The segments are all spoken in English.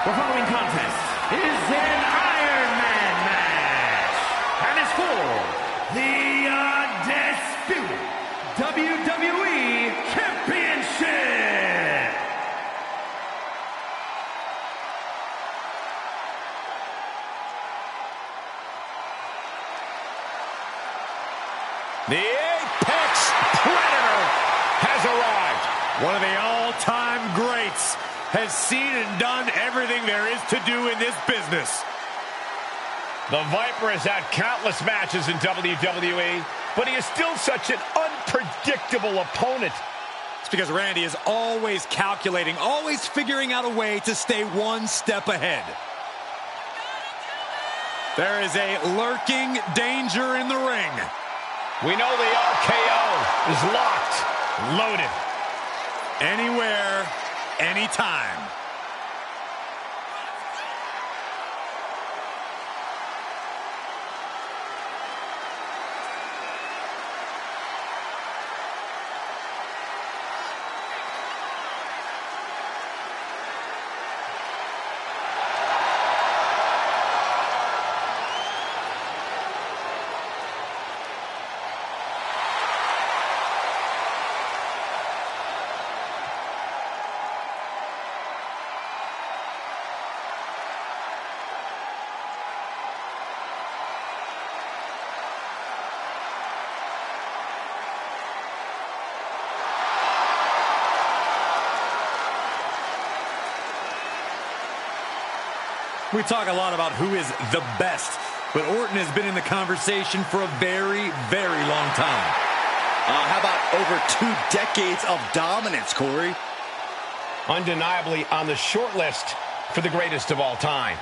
The following contest is an Iron Man match and is for the undisputed WWE Championship. The Apex Predator has arrived. One of the all-time greats has seen and done everything there is to do in this business. The Viper has had countless matches in WWE, but he is still such an unpredictable opponent. It's because Randy is always calculating, always figuring out a way to stay one step ahead. There is a lurking danger in the ring. We know the RKO is locked, loaded. Anywhere, anytime. We talk a lot about who is the best, but Orton has been in the conversation for a very, very long time. How about over 2 decades of dominance, Corey? Undeniably on the short list for the greatest of all time.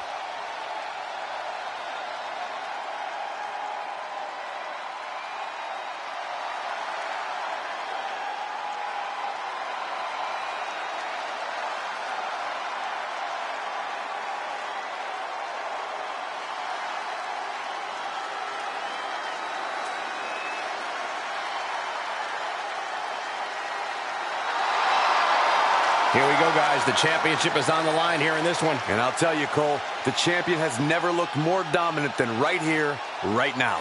Here we go, guys. The championship is on the line here in this one. And I'll tell you, Cole, the champion has never looked more dominant than right here, right now.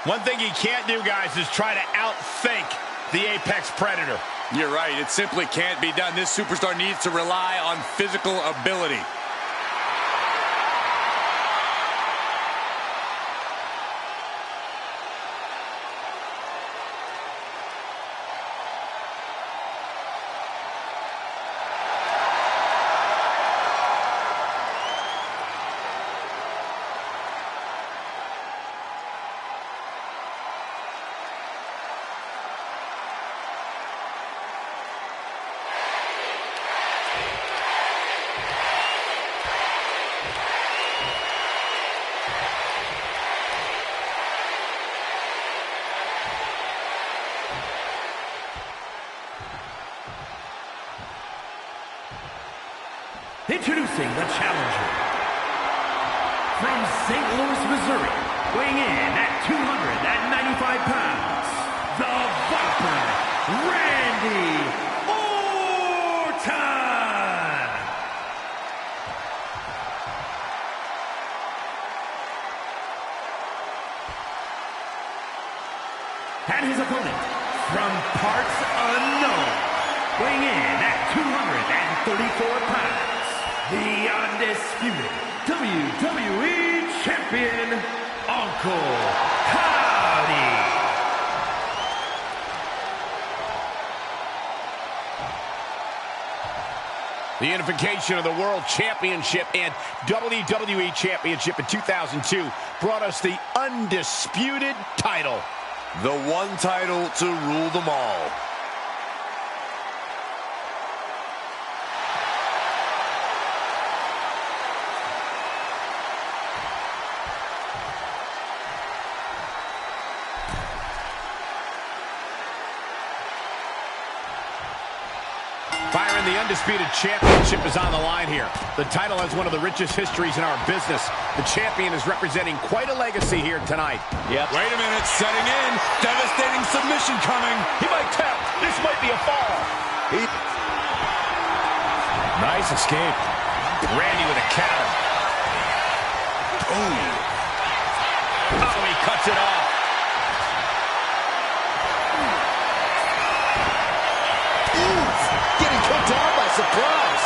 One thing he can't do, guys, is try to outthink the Apex Predator. You're right. It simply can't be done. This superstar needs to rely on physical ability. Introducing the challenger. From St. Louis, Missouri, weighing in at 295 pounds, the Viper, Randy Orton! And his opponent, from parts unknown, weighing in at 234 pounds, the undisputed WWE Champion, Uncle Howdy. The unification of the World Championship and WWE Championship in 2002 brought us the undisputed title. The one title to rule them all. Byron, the undisputed championship is on the line here. The title has one of the richest histories in our business. The champion is representing quite a legacy here tonight. Yep. Wait a minute, setting in. Devastating submission coming. He might tap. This might be a fall. Nice escape. Randy with a counter. Oh, he cuts it off. Getting kicked out by surprise.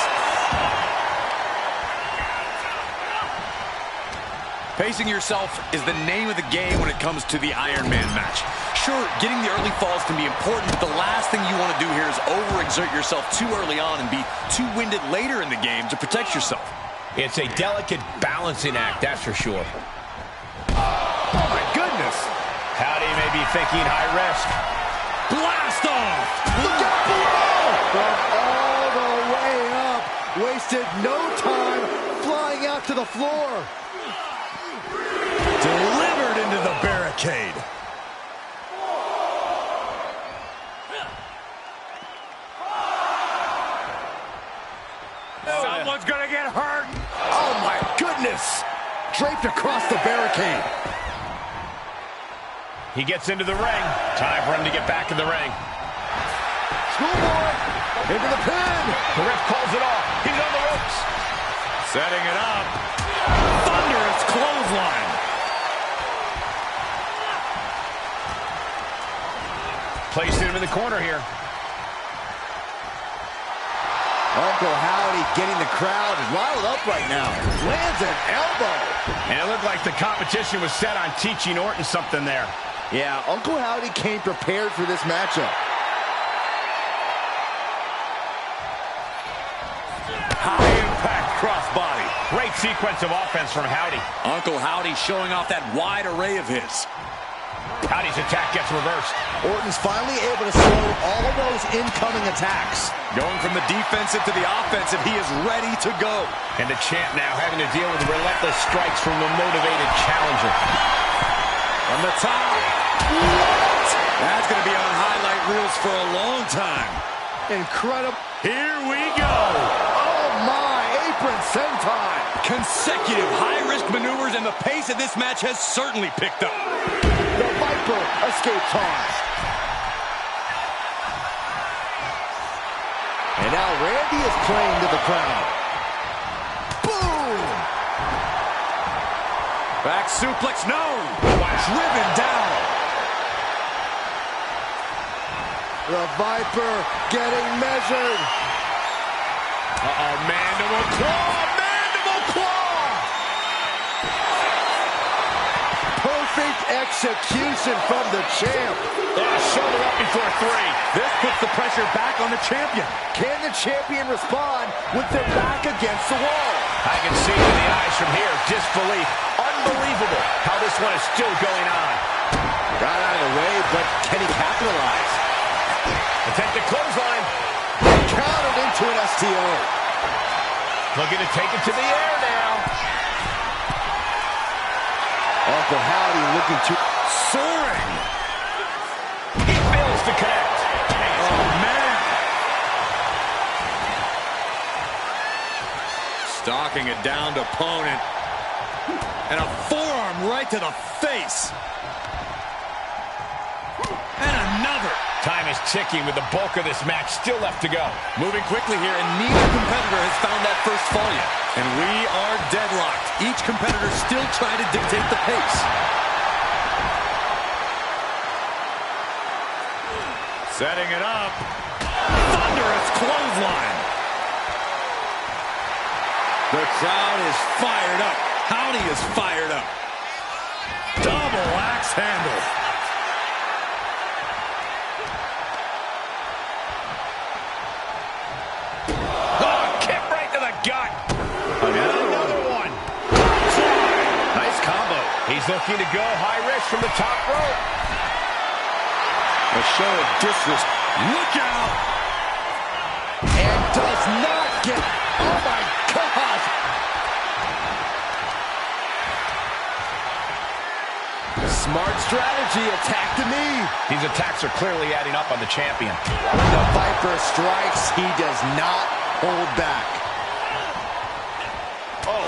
Pacing yourself is the name of the game when it comes to the Iron Man match. Sure, getting the early falls can be important, but the last thing you want to do here is overexert yourself too early on and be too winded later in the game to protect yourself. It's a delicate balancing act, that's for sure. Oh, my goodness. Howdy may be thinking high risk. Blast off! Look out below! From all the way up. Wasted no time flying out to the floor. Delivered into the barricade. Someone's gonna get hurt. Oh, my goodness. Draped across the barricade. He gets into the ring. Time for him to get back in the ring. Schoolboy into the pin. The ref calls it off. He's on the ropes. Setting it up. Thunderous clothesline. Placing him in the corner here. Uncle Howdy getting the crowd riled up right now. Lands an elbow. And it looked like the competition was set on teaching Orton something there. Yeah, Uncle Howdy came prepared for this matchup. High impact crossbody. Great sequence of offense from Howdy. Uncle Howdy showing off that wide array of his. Howdy's attack gets reversed. Orton's finally able to slow all of those incoming attacks. Going from the defensive to the offensive, he is ready to go. And the champ now having to deal with the relentless strikes from the motivated challenger. From the top. What? That's going to be on highlight reels for a long time. Incredible. Here we go. Oh, my. Apron senton. Consecutive high-risk maneuvers, and the pace of this match has certainly picked up. The Viper escapes harm. And now Randy is playing to the crowd. Boom! Back suplex, no! Driven down. The Viper getting measured. Uh-oh, mandible claw! Mandible claw! Perfect execution from the champ. Shoulder up before three. This puts the pressure back on the champion. Can the champion respond with their back against the wall? I can see in the eyes from here, disbelief. Unbelievable how this one is still going on. Got out of the way, but can he capitalize? Attempted clothesline. Countered into an STO. Looking to take it to the air now. Uncle Howdy looking to... Soaring. He fails to connect. Oh, man. Stalking a downed opponent. And a forearm right to the face. And another. Time is ticking with the bulk of this match still left to go. Moving quickly here, and neither competitor has found that first fall yet. And we are deadlocked. Each competitor still trying to dictate the pace. Setting it up. Thunderous clothesline. The crowd is fired up. Howdy is fired up. Double axe handle. Oh, kick right to the gut. Another one. Nice combo. He's looking to go high risk from the top rope. A show of disrespect. Look out! And does not get... Oh, my God! Smart strategy. Attack the knee. These attacks are clearly adding up on the champion. The Viper strikes. He does not hold back. Oh,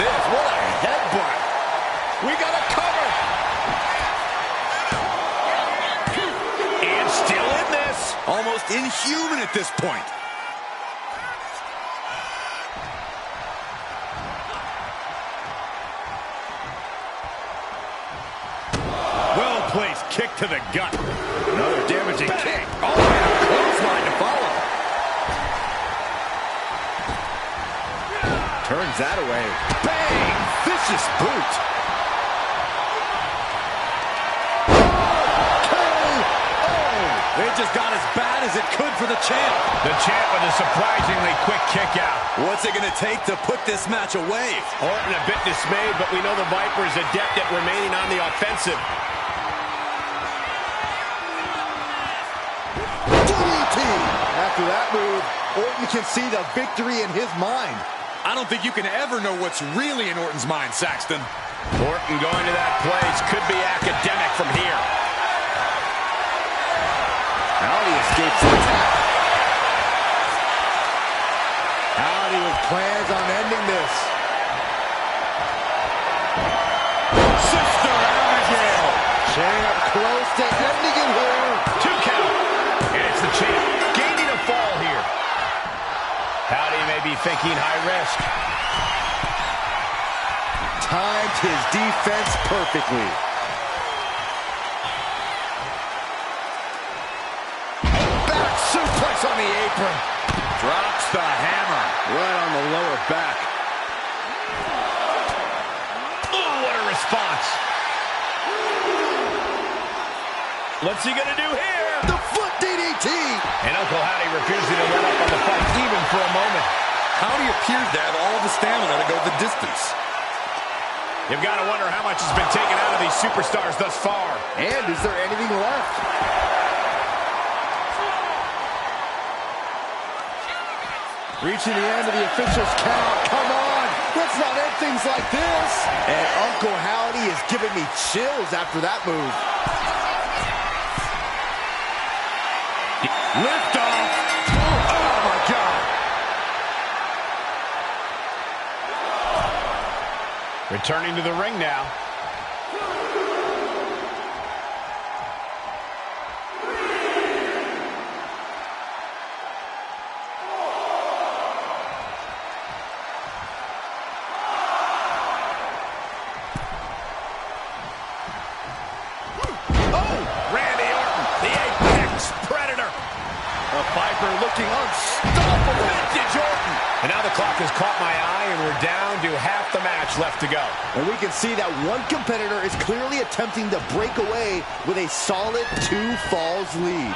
this. What a headbutt. We got a cover. And still in this. Almost inhuman at this point. Well-placed kick to the gut. Another damaging kick. Oh, and a clothesline to follow. Turns that away. Bang! Vicious boot. It just got as bad as it could for the champ. The champ with a surprisingly quick kick out. What's it going to take to put this match away? Orton a bit dismayed, but we know the Viper is adept at remaining on the offensive. DDT! After that move, Orton can see the victory in his mind. I don't think you can ever know what's really in Orton's mind, Saxton. Orton going to that place could be academic from here. Howdy escapes the attack. Howdy with plans on ending this. Sister Abigail. Champ close to ending it here. 2 count. And it's the champ gaining a fall here. Howdy may be thinking high risk. Timed his defense perfectly. Suplex on the apron. Drops the hammer. Right on the lower back. Oh, what a response. What's he gonna do here? The foot DDT. And Uncle Howdy refusing to let up on the fight even for a moment. Howdy appears to have all the stamina to go the distance. You've got to wonder how much has been taken out of these superstars thus far. And is there anything left? Reaching the end of the official's count. Come on. Let's not end things like this. And Uncle Howdy is giving me chills after that move. Lift off. Oh, my God. Returning to the ring now. Looking unstoppable. Vintage Orton. And now the clock has caught my eye, and we're down to half the match left to go. And we can see that one competitor is clearly attempting to break away with a solid 2 falls lead.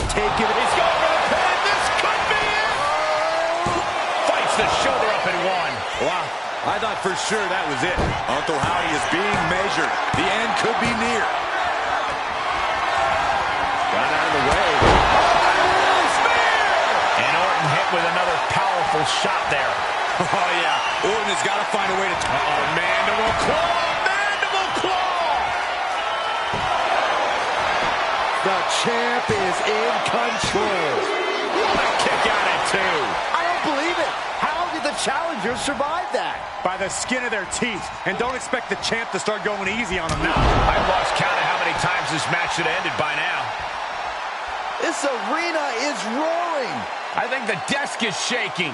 Taking it. He's going for the pin. This could be it. Fights the shoulder up and 1. Wow. I thought for sure that was it. Uncle Howdy is being measured. The end could be near. Got out of the way. Oh, spear! And Orton hit with another powerful shot there. Oh, yeah. Orton has got to find a way to... Uh-oh, mandible claw! Mandible claw! The champ is in control. What a kick out at 2. I don't believe it. How did the challenger survive that? By the skin of their teeth. And don't expect the champ to start going easy on them now. I've lost count of how many times this match should have ended by now. This arena is roaring. I think the desk is shaking.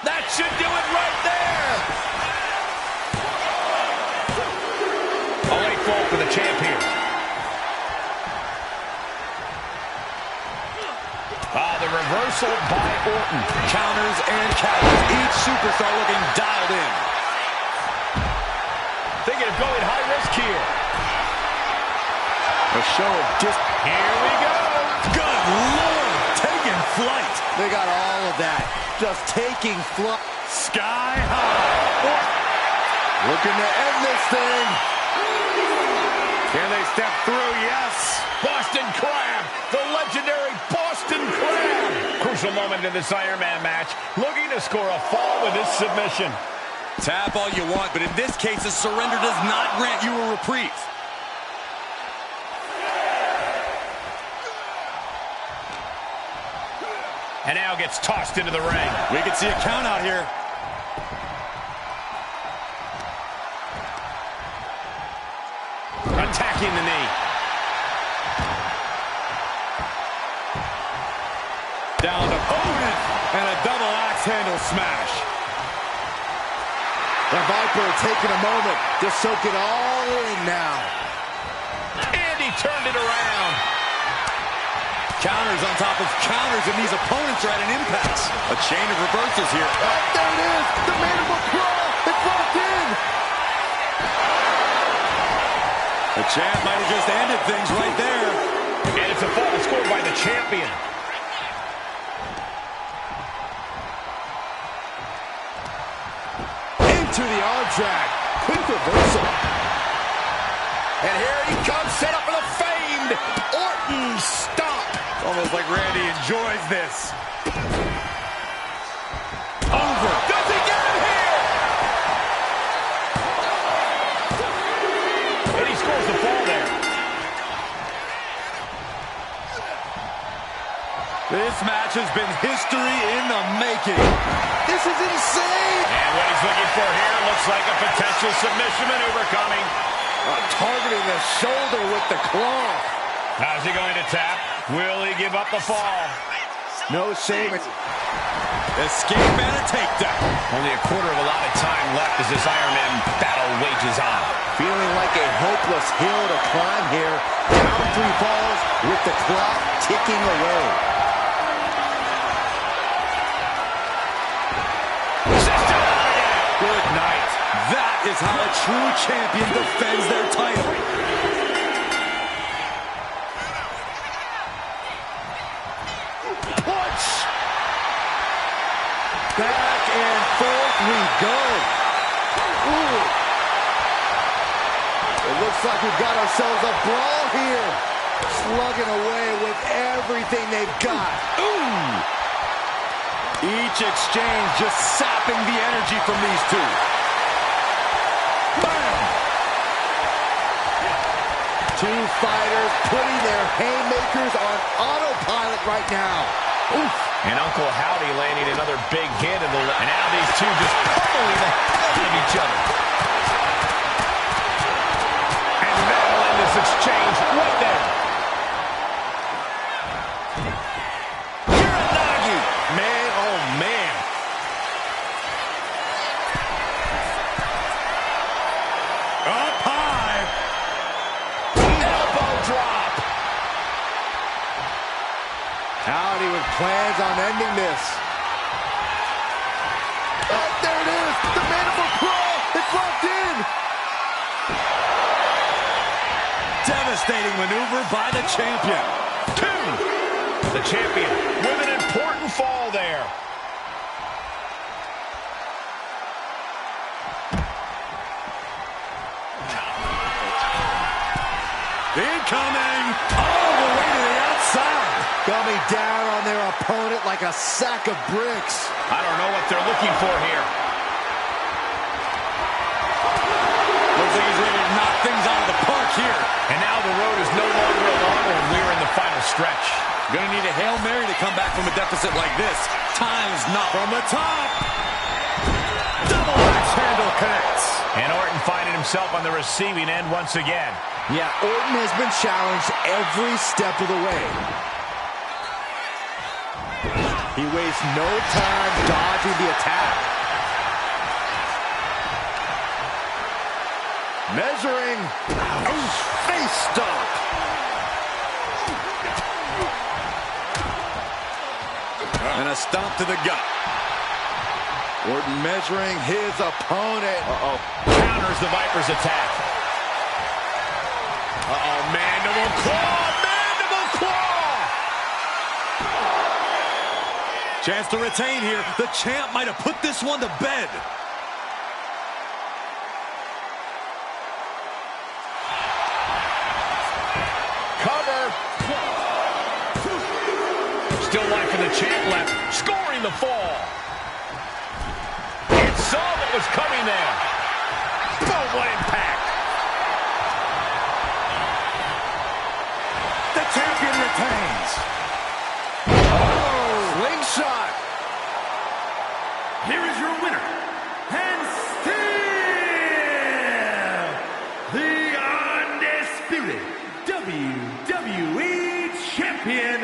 That should do it right there. A late fall for the champ here. the reversal by Orton. Counters and counters. Each superstar looking dialed in. Thinking of going high risk here. A show of just... Here we go. Good Lord, taking flight. They got all of that. Just taking flight. Sky high. Looking to end this thing. Can they step through? Yes. Boston Crab, the legendary Boston Crab. Crucial moment in this Iron Man match. Looking to score a fall with this submission. Tap all you want, but in this case, a surrender does not grant you a reprieve. And now gets tossed into the ring. We can see a count out here. Attacking the knee. Down to opponent and a double axe handle smash. The Viper taking a moment to soak it all in now. And he turned it around. Counters on top of counters, and these opponents are at an impasse. A chain of reversals here. Oh, there it is. The mandible claw. It's locked in. The champ might have just ended things right there. And it's a fall scored by the champion. Into the arm drag. Quick reversal. And here he comes, set up for the famed Orton stomp. Almost like Randy enjoys this. Over. Does he get him here? And he scores the fall there. This match has been history in the making. This is insane. And what he's looking for here looks like a potential submission maneuver coming. Targeting the shoulder with the claw. How's he going to tap? Will he give up the fall? No shame. Escape and a takedown. Only a quarter of a lot of time left as this Iron Man battle wages on. Feeling like a hopeless hill to climb here. Down 3 falls with the clock ticking away. Good night. That is how a true champion defends their title. Punch! Back and forth we go. Ooh. It looks like we've got ourselves a brawl here. Slugging away with everything they've got. Ooh! Each exchange just sapping the energy from these two. Bam! Two fighters putting their haymakers on autopilot right now. Oof. And Uncle Howdy landing another big hit in the... And now these two just pummeling the hell out of each other. And that'll end this exchange right there. Uranagi! Man, oh man. Up high. Elbow drop. Howdy with plans on ending this. Oh, there it is! The mandible claw! It's locked in! Devastating maneuver by the champion. 2. The champion with an important fall there. Incoming all the way to the outside. Coming down on their opponent like a sack of bricks. I don't know what they're looking for here. Looks like he's ready to knock things out of the park here. And now the road is no longer a long one. We're in the final stretch. Gonna need a Hail Mary to come back from a deficit like this. Time's not. From the top. Double axe handle connects. And Orton finding himself on the receiving end once again. Yeah, Orton has been challenged every step of the way. He wastes no time dodging the attack. Measuring. Face stomp. And a stomp to the gut. Orton measuring his opponent. Counters the Viper's attack. Mandible claw! Mandible claw! Chance to retain here. The champ might have put this one to bed. Cover. Still life in the champ left. Scoring the fall. It saw what was coming there. Boom, what impact. The champion retains. Slingshot. Here is your winner, and still the undisputed WWE Champion,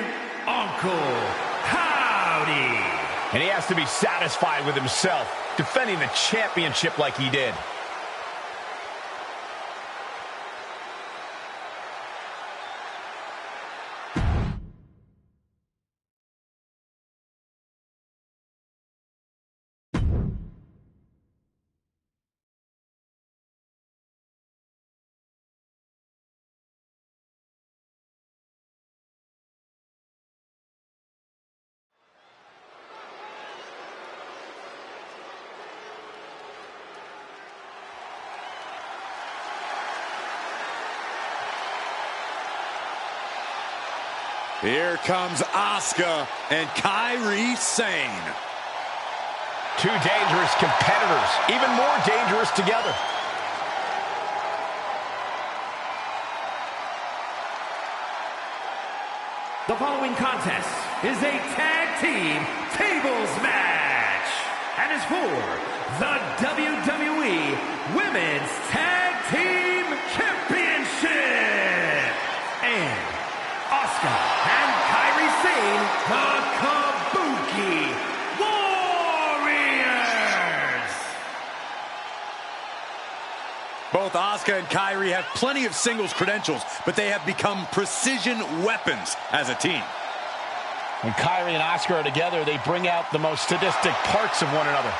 Uncle Howdy. And he has to be satisfied with himself, defending the championship like he did. Here comes Asuka and Kairi Sane. Two dangerous competitors, even more dangerous together. The following contest is a tag team tables match and is for the WWE Women's Tag Team Championship. And Asuka and Kairi Sane, the Kabuki Warriors. Both Asuka and Kairi have plenty of singles credentials, but they have become precision weapons as a team. When Kairi and Asuka are together, they bring out the most sadistic parts of one another.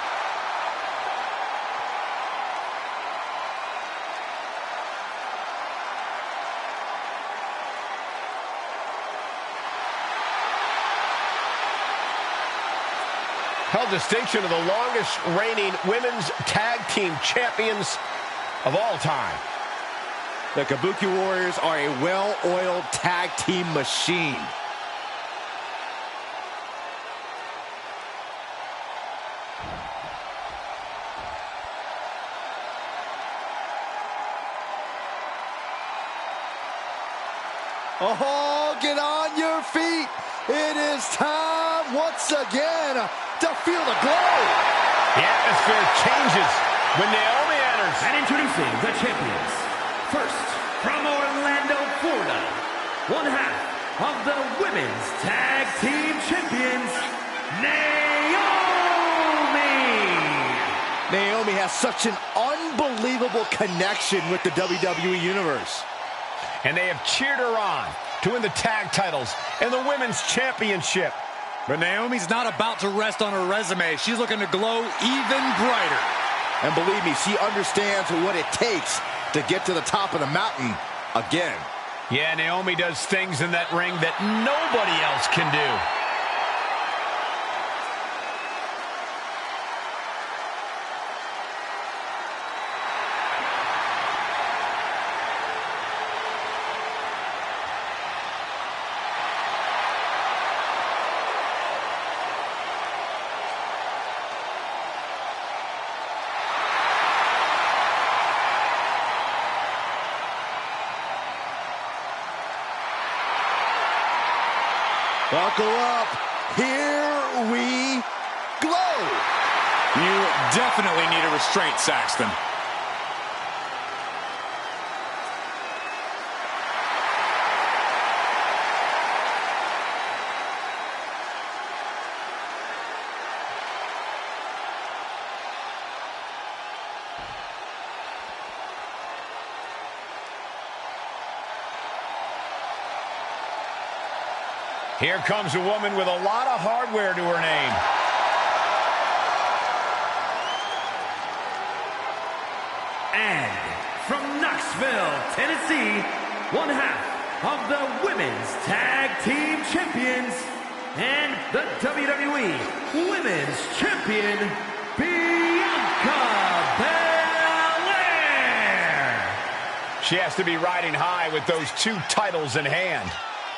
Held distinction of the longest reigning women's tag team champions of all time. The Kabuki Warriors are a well-oiled tag team machine. Oh, get on your feet. It is time once again to feel the glow. The atmosphere changes when Naomi enters. And introducing the champions. First, from Orlando, Florida, one half of the Women's Tag Team Champions, Naomi. Naomi has such an unbelievable connection with the WWE Universe. And they have cheered her on to win the tag titles and the Women's Championship. But Naomi's not about to rest on her resume. She's looking to glow even brighter. And believe me, she understands what it takes to get to the top of the mountain again. Yeah, Naomi does things in that ring that nobody else can do. Buckle up. Here we glow. You definitely need a restraint, Saxton. Here comes a woman with a lot of hardware to her name. And from Knoxville, Tennessee, one half of the Women's Tag Team Champions and the WWE Women's Champion, Bianca Belair. She has to be riding high with those two titles in hand.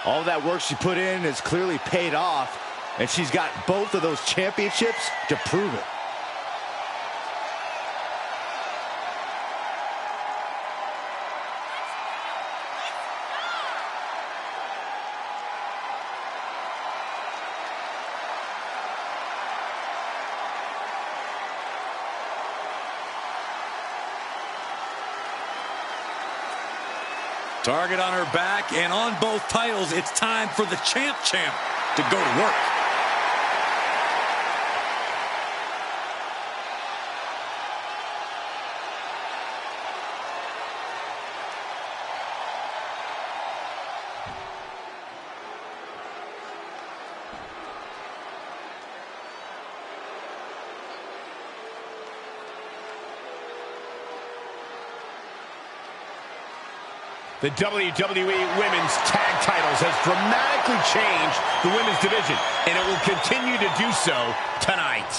All that work she put in has clearly paid off, and she's got both of those championships to prove it. Target on her back, and on both titles, it's time for the champ to go to work. The WWE Women's Tag Titles has dramatically changed the women's division, and it will continue to do so tonight.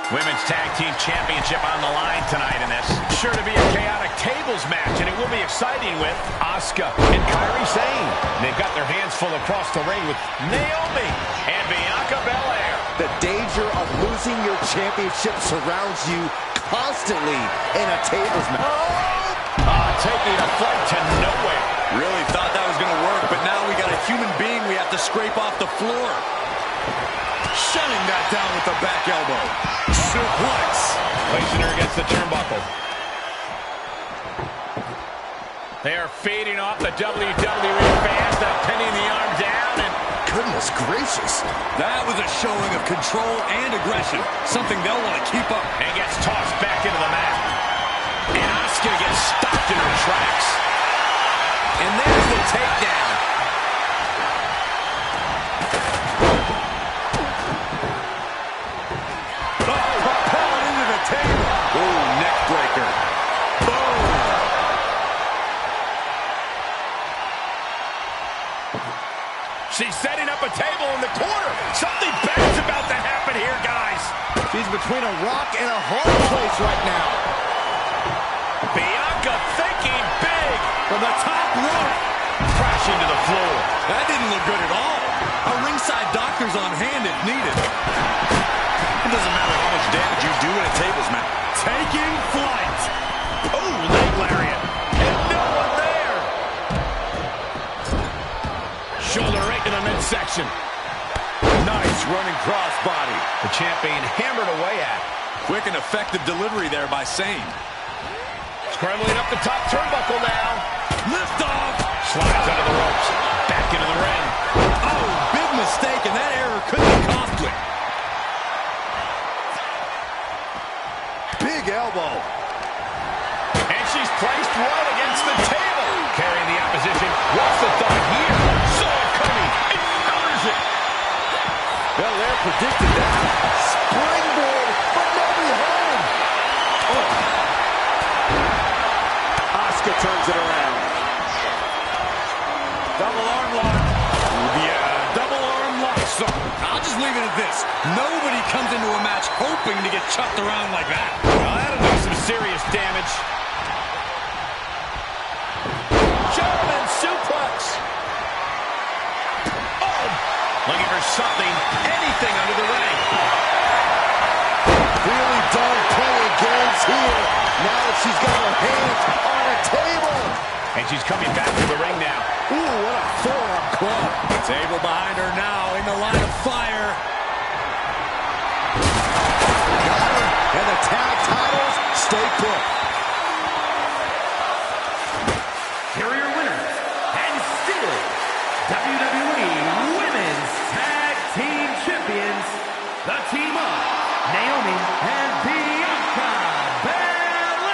Women's Tag Team Championship on the line tonight in this. Sure to be a chaotic tables match, and it will be exciting with Asuka and Kairi Sane. They've got their hands full across the ring with Naomi and Bianca Belair. The danger of losing your championship surrounds you constantly in a tables match. Taking a flight to nowhere. Really thought that was going to work, but now we got a human being we have to scrape off the floor. Shutting that down with the back elbow. Suplex. Placing her against the turnbuckle. They are fading off the WWE fans, now pinning the arm down, and goodness gracious. That was a showing of control and aggression, something they'll want to keep up. And gets tossed back into the mat. And Asuka gets stopped in her tracks. And there's the takedown. Propelling into the table. Ooh, neck breaker. Boom. She's setting up a table in the corner. Something bad's about to happen here, guys. She's between a rock and a hard place right now. Bianca thinking big. From the top rope. Crashing to the floor. That didn't look good at all. A ringside doctor's on hand if needed. It doesn't matter how much damage you do in a tables match. Taking flight. Oh, leg lariat. And no one there. Shoulder right to the midsection. Nice running crossbody. The champion hammered away at. Quick and effective delivery there by Sane. Scrambling up the top turnbuckle now. Lift off. Slides under the ropes. Back into the ring. Oh, big mistake, and that error could be costly. Big elbow. And she's placed right against the table. Carrying the opposition. What's the thought here? Saw it coming. And counters it. Belair predicted that. Springboard, but nobody home. Oh. Asuka turns it around. Double arm lock. Yeah, double arm lock. So I'll just leave it at this. Nobody comes into a match hoping to get chucked around like that. Well, that'll do some serious damage. German suplex. Oh, looking for something, anything under the ring. Really done playing games here. Now that she's got her hands on a table. And she's coming back to the ring now. Ooh, what a forearm club. Table behind her now in the line of fire. Got her. And the tag titles stay put. Here are your winners, and still WWE Women's Tag Team Champions, the team of Naomi and Bianca Belair.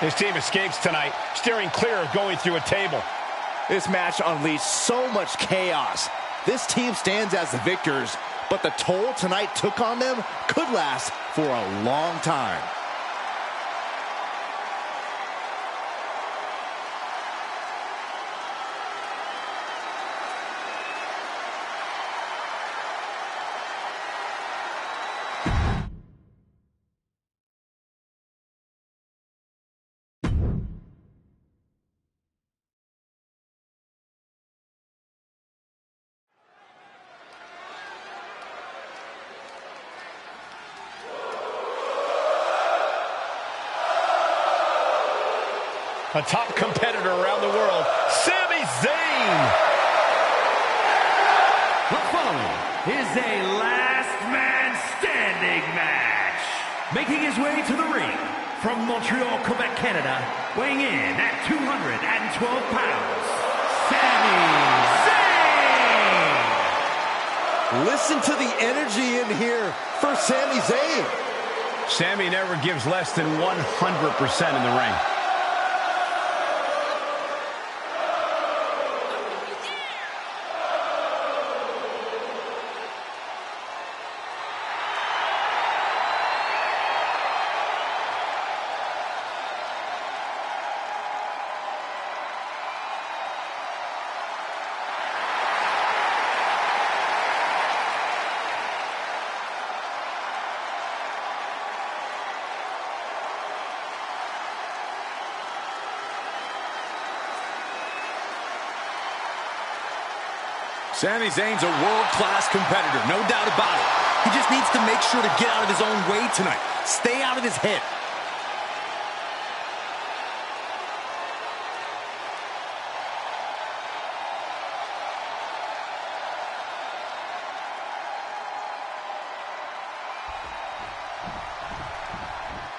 His team escapes tonight, steering clear of going through a table. This match unleashed so much chaos. This team stands as the victors, but the toll tonight took on them could last for a long time. A top competitor around the world, Sami Zayn. The following is a last man standing match. Making his way to the ring from Montreal, Quebec, Canada, weighing in at 212 pounds, Sami Zayn. Listen to the energy in here for Sami Zayn. Sami never gives less than 100% in the ring. Sami Zayn's a world-class competitor, no doubt about it. He just needs to make sure to get out of his own way tonight. Stay out of his head.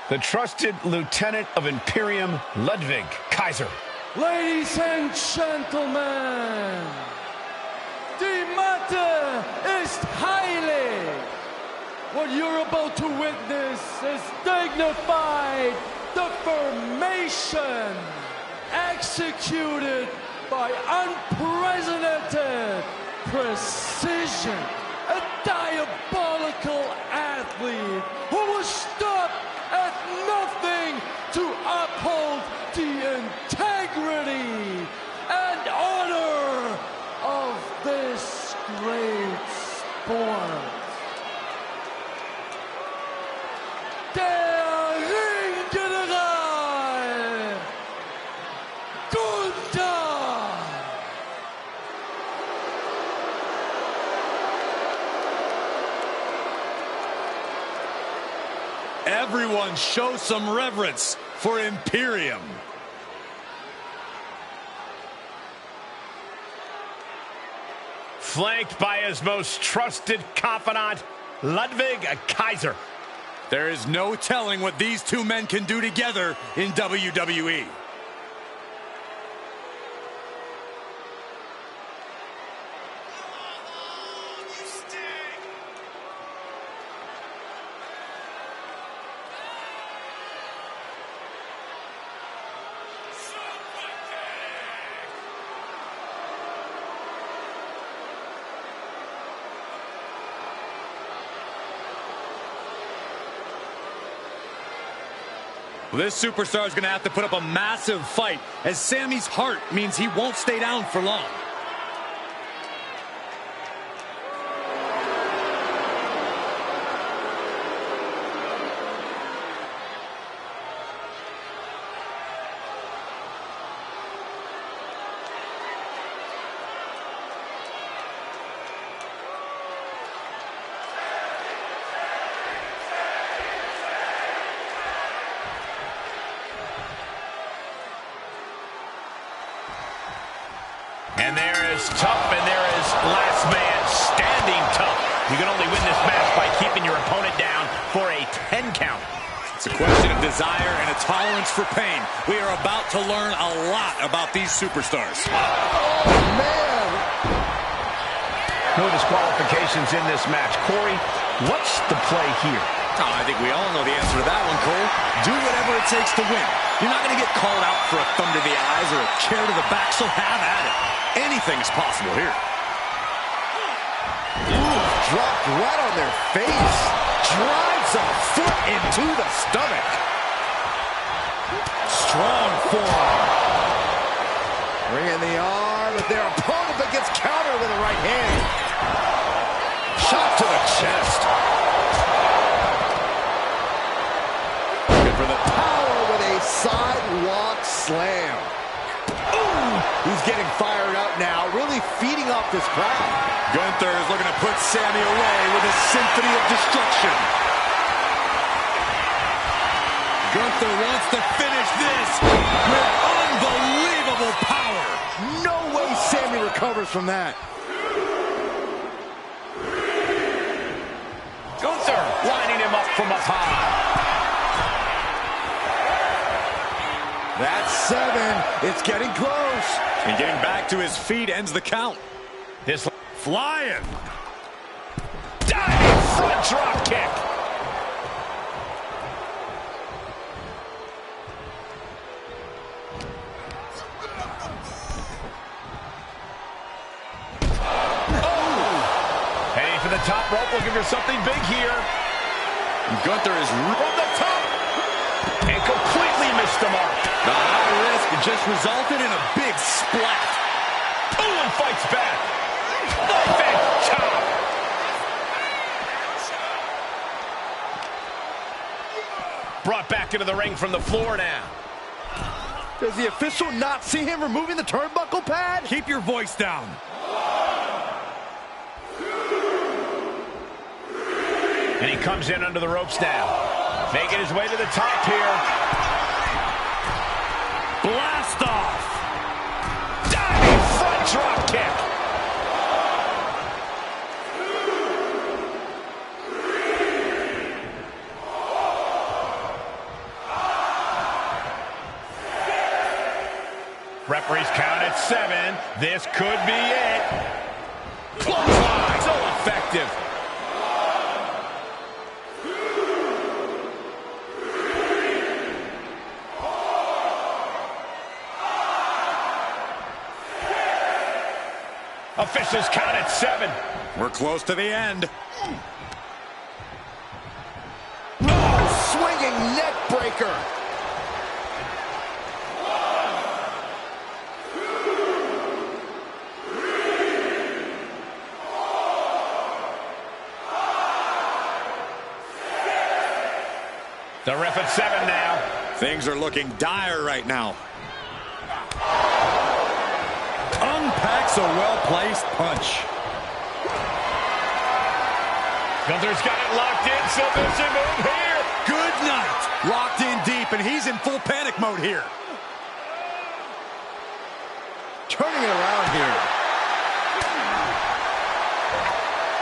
The trusted Lieutenant of Imperium, Ludwig Kaiser. Ladies and gentlemen, the matter is highly. What you're about to witness is dignified deformation executed by unprecedented precision. A diabolical athlete who will stop at nothing to uphold the integrity and honor of this great sport. Der Ringgeneral Gunther. Everyone show some reverence for Imperium. Flanked by his most trusted confidant, Ludwig Kaiser. There is no telling what these two men can do together in WWE. This superstar is going to have to put up a massive fight, as Sami's heart means he won't stay down for long. And there is tough, and there is last man standing tough. You can only win this match by keeping your opponent down for a 10 count. It's a question of desire and a tolerance for pain. We are about to learn a lot about these superstars. Oh, man! No disqualifications in this match. Corey, what's the play here? Oh, I think we all know the answer to that one, Cole. Do whatever it takes to win. You're not going to get called out for a thumb to the eyes or a chair to the back, so have at it. Anything is possible here. Ooh, dropped right on their face. Drives a foot into the stomach. Strong forearm. Bringing the arm, but their opponent but gets countered with a right hand. Shot to the chest. Looking for the power with a sidewalk slam. Ooh, he's getting fired up now, really feeding off this crowd. Gunther is looking to put Sammy away with a symphony of destruction. Gunther wants to finish this with unbelievable power. No way Sammy recovers from that. Gunther lining him up from up high. That's 7. It's getting close. And getting back to his feet ends the count. This flying. Diving front drop kick. Heading for the top rope, looking for something big here. Gunther is From the top. And completely missed the mark. the high risk just resulted in a big splat. Oh, and fights back. Knife and chop. Brought back into the ring from the floor now. Does the official not see him removing the turnbuckle pad? Keep your voice down. And he comes in under the ropes now. Making his way to the top here. Blast off. Diving front drop kick. Referee's count at 7. This could be it. Clothesline. So effective. Officials count at 7. We're close to the end. Oh, swinging neck breaker. The ref at 7 now. Things are looking dire right now. Unpacks a well-placed punch. Gunther's got it locked in. Submission move here. Good night. Locked in deep, and he's in full panic mode here. Turning it around here.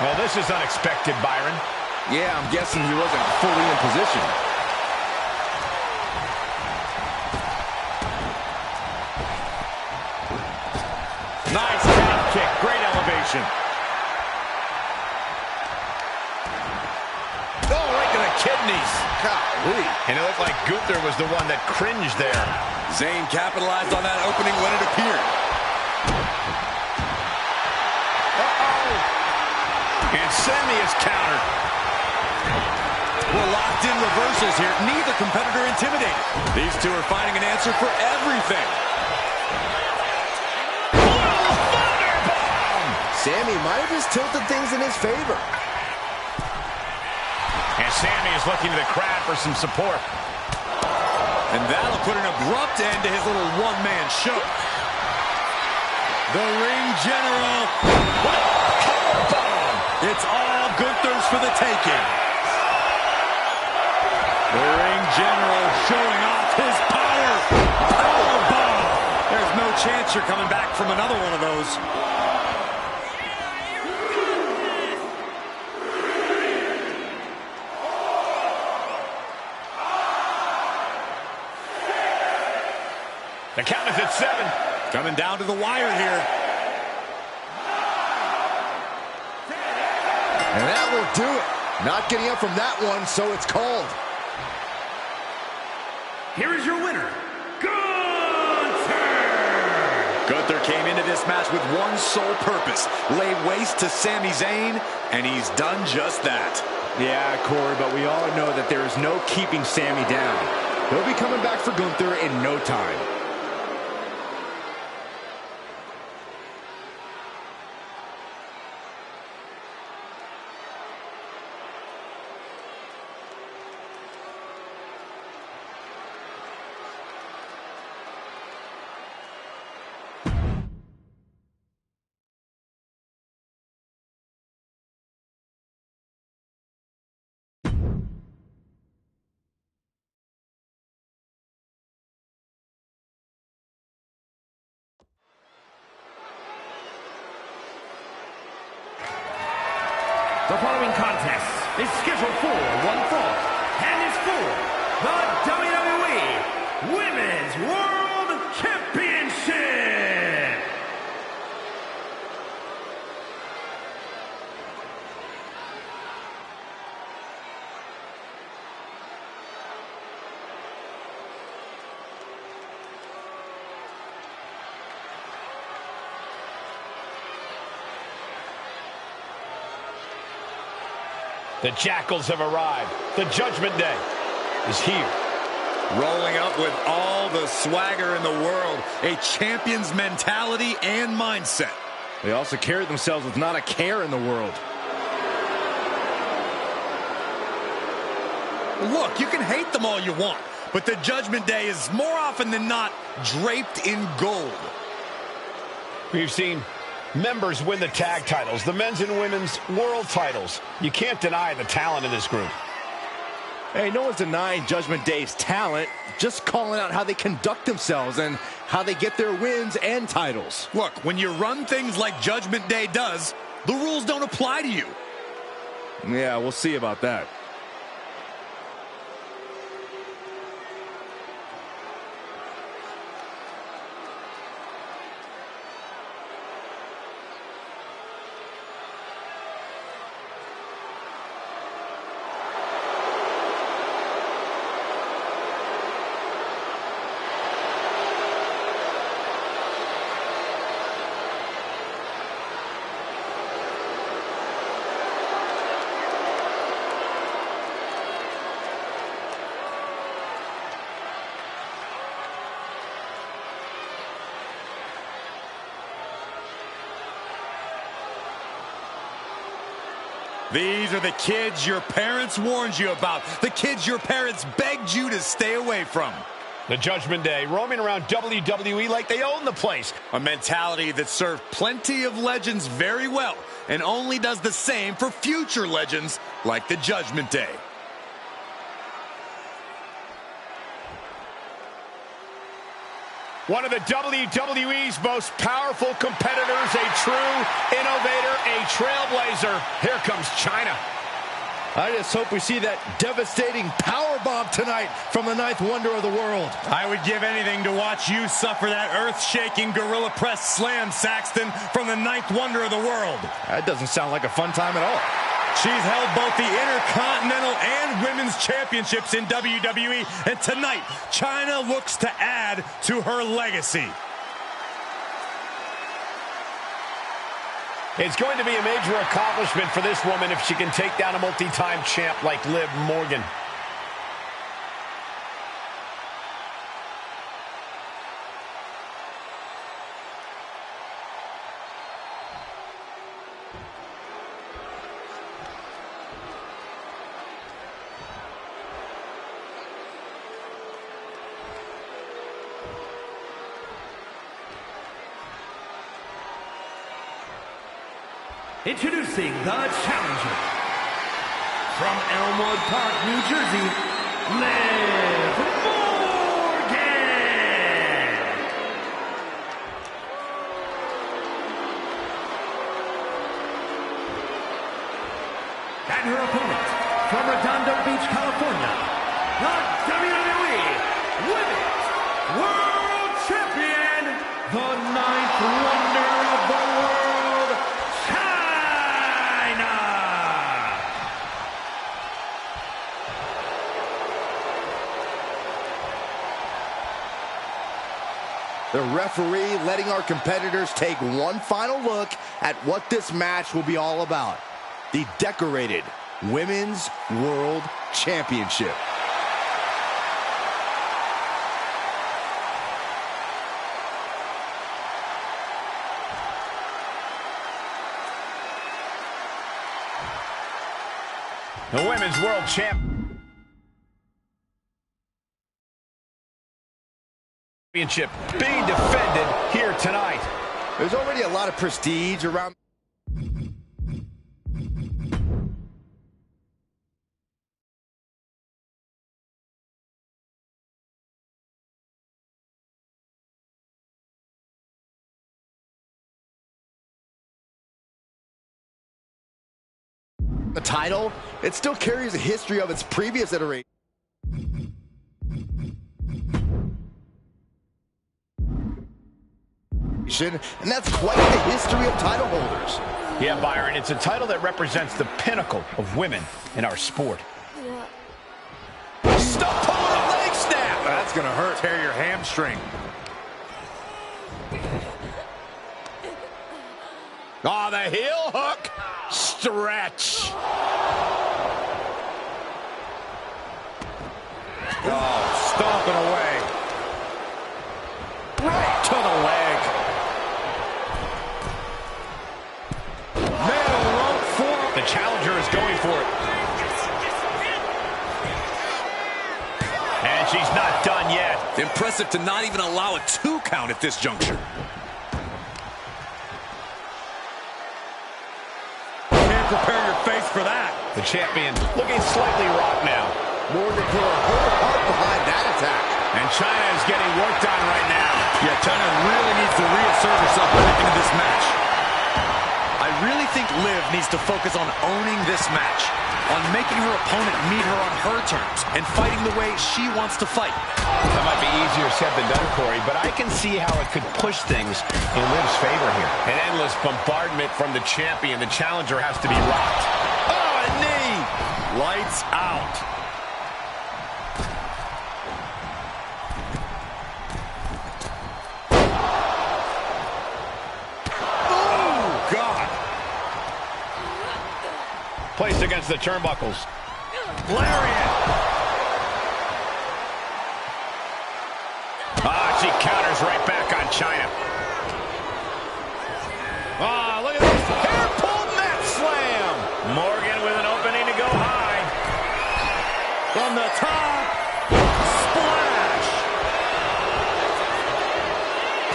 Well, this is unexpected, Byron. Yeah, I'm guessing he wasn't fully in position. Nice drop kick. Great elevation. Oh, right to the kidneys. Golly. And it looked like Gunther was the one that cringed there. Zayn capitalized on that opening when it appeared. And Sammy is countered. We're locked in reversals here. Neither competitor intimidated. These two are finding an answer for everything. Sammy might have just tilted things in his favor. And Sammy is looking to the crowd for some support. And that'll put an abrupt end to his little one-man show. The ring general. Powerbomb. It's all Gunther's for the taking. The ring general showing off his power. Powerbomb. There's no chance you're coming back from another one of those. The count is at 7. Coming down to the wire here. And that will do it. Not getting up from that one, so it's called. Here is your winner, Gunther! Gunther came into this match with one sole purpose, lay waste to Sami Zayn, and he's done just that. Yeah, Corey, but we all know that there is no keeping Sami down. He'll be coming back for Gunther in no time. The following contest is scheduled for one fall and is for the WWE Women's World Championship. The Jackals have arrived. The Judgment Day is here. Rolling up with all the swagger in the world, a champion's mentality and mindset. They also carry themselves with not a care in the world. Look, you can hate them all you want, but the Judgment Day is more often than not draped in gold. We've seen members win the tag titles, the men's and women's world titles. You can't deny the talent in this group. Hey, no one's denying Judgment Day's talent, just calling out how they conduct themselves and how they get their wins and titles. Look, when you run things like Judgment Day does, the rules don't apply to you. Yeah, we'll see about that. These are the kids your parents warned you about. The kids your parents begged you to stay away from. The Judgment Day roaming around WWE like they own the place. A mentality that served plenty of legends very well and only does the same for future legends like the Judgment Day. One of the WWE's most powerful competitors, a true innovator, a trailblazer. Here comes China. I just hope we see that devastating powerbomb tonight from the ninth wonder of the world. I would give anything to watch you suffer that earth-shaking gorilla press slam, Saxton, from the ninth wonder of the world. That doesn't sound like a fun time at all. She's held both the Intercontinental and Women's Championships in WWE, and tonight, China looks to add to her legacy. It's going to be a major accomplishment for this woman if she can take down a multi-time champ like Liv Morgan. Introducing the challenger from Elmwood Park, New Jersey, Liv Morgan. And her opponent from Redondo Beach, California, the WWE Women's World Champion, the ninth wonder of the world, The referee letting our competitors take one final look at what this match will be all about. The decorated Women's World Championship. The Women's World Championship being defended here tonight. There's already a lot of prestige around the title. It still carries a history of its previous iteration. And that's quite the history of title holders. Yeah, Byron, it's a title that represents the pinnacle of women in our sport. Stop pulling a leg snap. That's going to hurt. Tear your hamstring. Oh, the heel hook. Stretch. Oh, stomping away. Right to the leg. Middle rope for the challenger is going for it. And she's not done yet. Impressive to not even allow a 2 count at this juncture. Can't prepare your face for that. The champion looking slightly rocked now. Morgan put her whole heart behind that attack. And China is getting worked on right now. Yeah, China really needs to reassert herself back into this match. I really think Liv needs to focus on owning this match, on making her opponent meet her on her terms, and fighting the way she wants to fight. That might be easier said than done, Corey, but I can see how it could push things in Liv's favor here. An endless bombardment from the champion. The challenger has to be rocked. Oh, a knee! Lights out. Placed against the turnbuckles. Lariat. She counters right back on China. Look at this. Hair pull mat slam. Morgan with an opening to go high. From the top. Splash.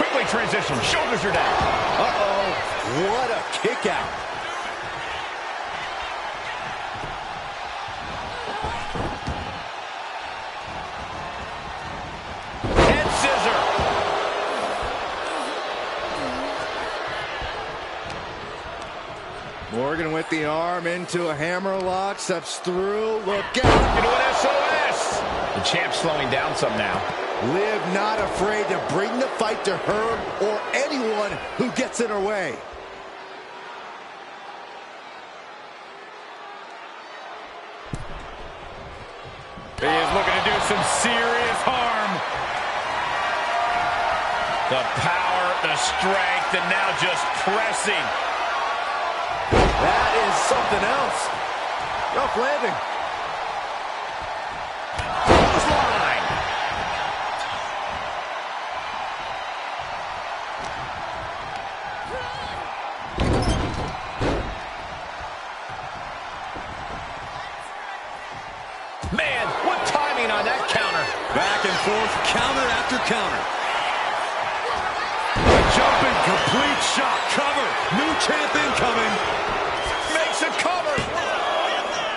Quickly transition. Shoulders are down. Uh-oh. What a kick out. Morgan with the arm into a hammerlock, steps through, look out. Into an SOS. The champ's slowing down some now. Liv not afraid to bring the fight to her or anyone who gets in her way. He is looking to do some serious harm. The power, the strength, and now just pressing. That is something else. Rough landing. Clothesline. Man, what timing on that counter. Back and forth, counter after counter. A jumping complete shot. Cover. New champ incoming. Makes a cover.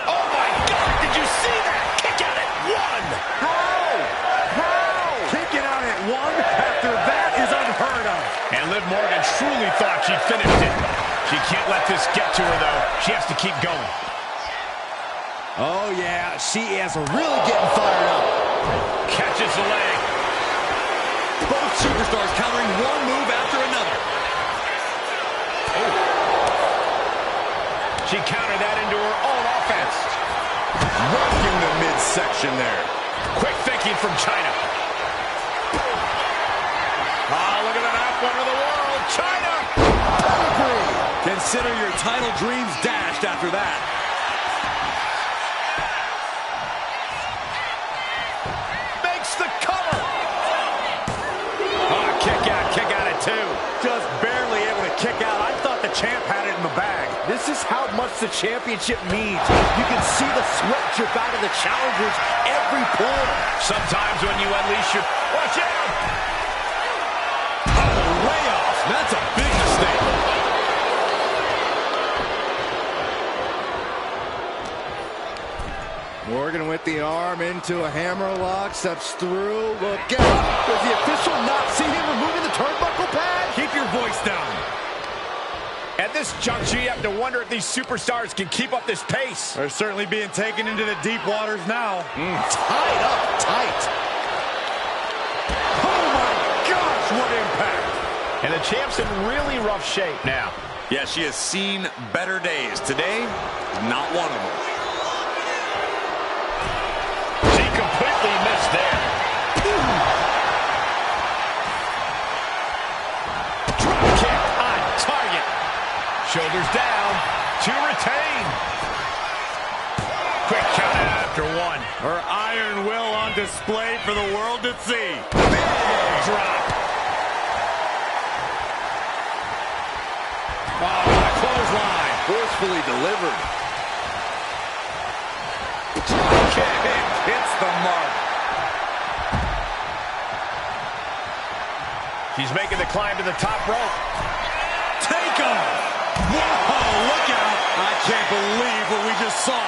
Oh, my God. Did you see that? Kick out at 1. How? Kicking out at 1 after that is unheard of. And Liv Morgan truly thought she'd finished it. She can't let this get to her, though. She has to keep going. Oh, yeah. She is really getting fired up. Catches the leg. Both superstars countering one move after another. Oh. She countered that into her own offense. Working the midsection there. Quick thinking from China. Oh, look at the half one of the world. China! Consider your title dreams dashed after that. Makes the cover. Oh, kick out at two. Just barely able to kick out. I thought the champ had it in the bag. This is how much the championship means. You can see the sweat drip out of the challengers every pore. Sometimes when you unleash your... Watch out! Oh, way off. That's a big mistake. Morgan with the arm into a hammerlock, steps through, look out. Does the official not see him removing the turnbuckle pad? Keep your voice down. At this juncture, you have to wonder if these superstars can keep up this pace. They're certainly being taken into the deep waters now. Tied up tight. Oh my gosh, what impact! And the champ's in really rough shape now. Yeah, she has seen better days. Today, not one of them. She completely missed there. Drop kick on target. Shoulders down to retain. Quick count out after one. Her iron will on display for the world to see. Big drop. Oh, what a clothesline. Forcefully delivered. Drop kick hits the mark. She's making the climb to the top rope. Take off. Whoa, look out. I can't believe what we just saw.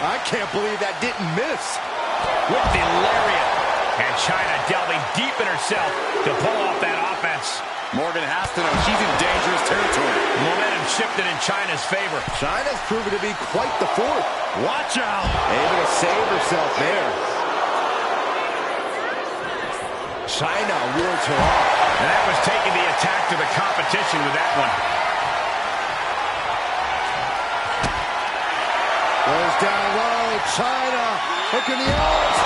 I can't believe that didn't miss. With the lariat. And China delving deep in herself to pull off that offense. Morgan has to know she's in dangerous territory. Momentum shifted in China's favor. China's proven to be quite the force. Watch out. Able to save herself there. China wards her off. And that was taking the attack to the competition with that one. Goes down low. China hooking the arms.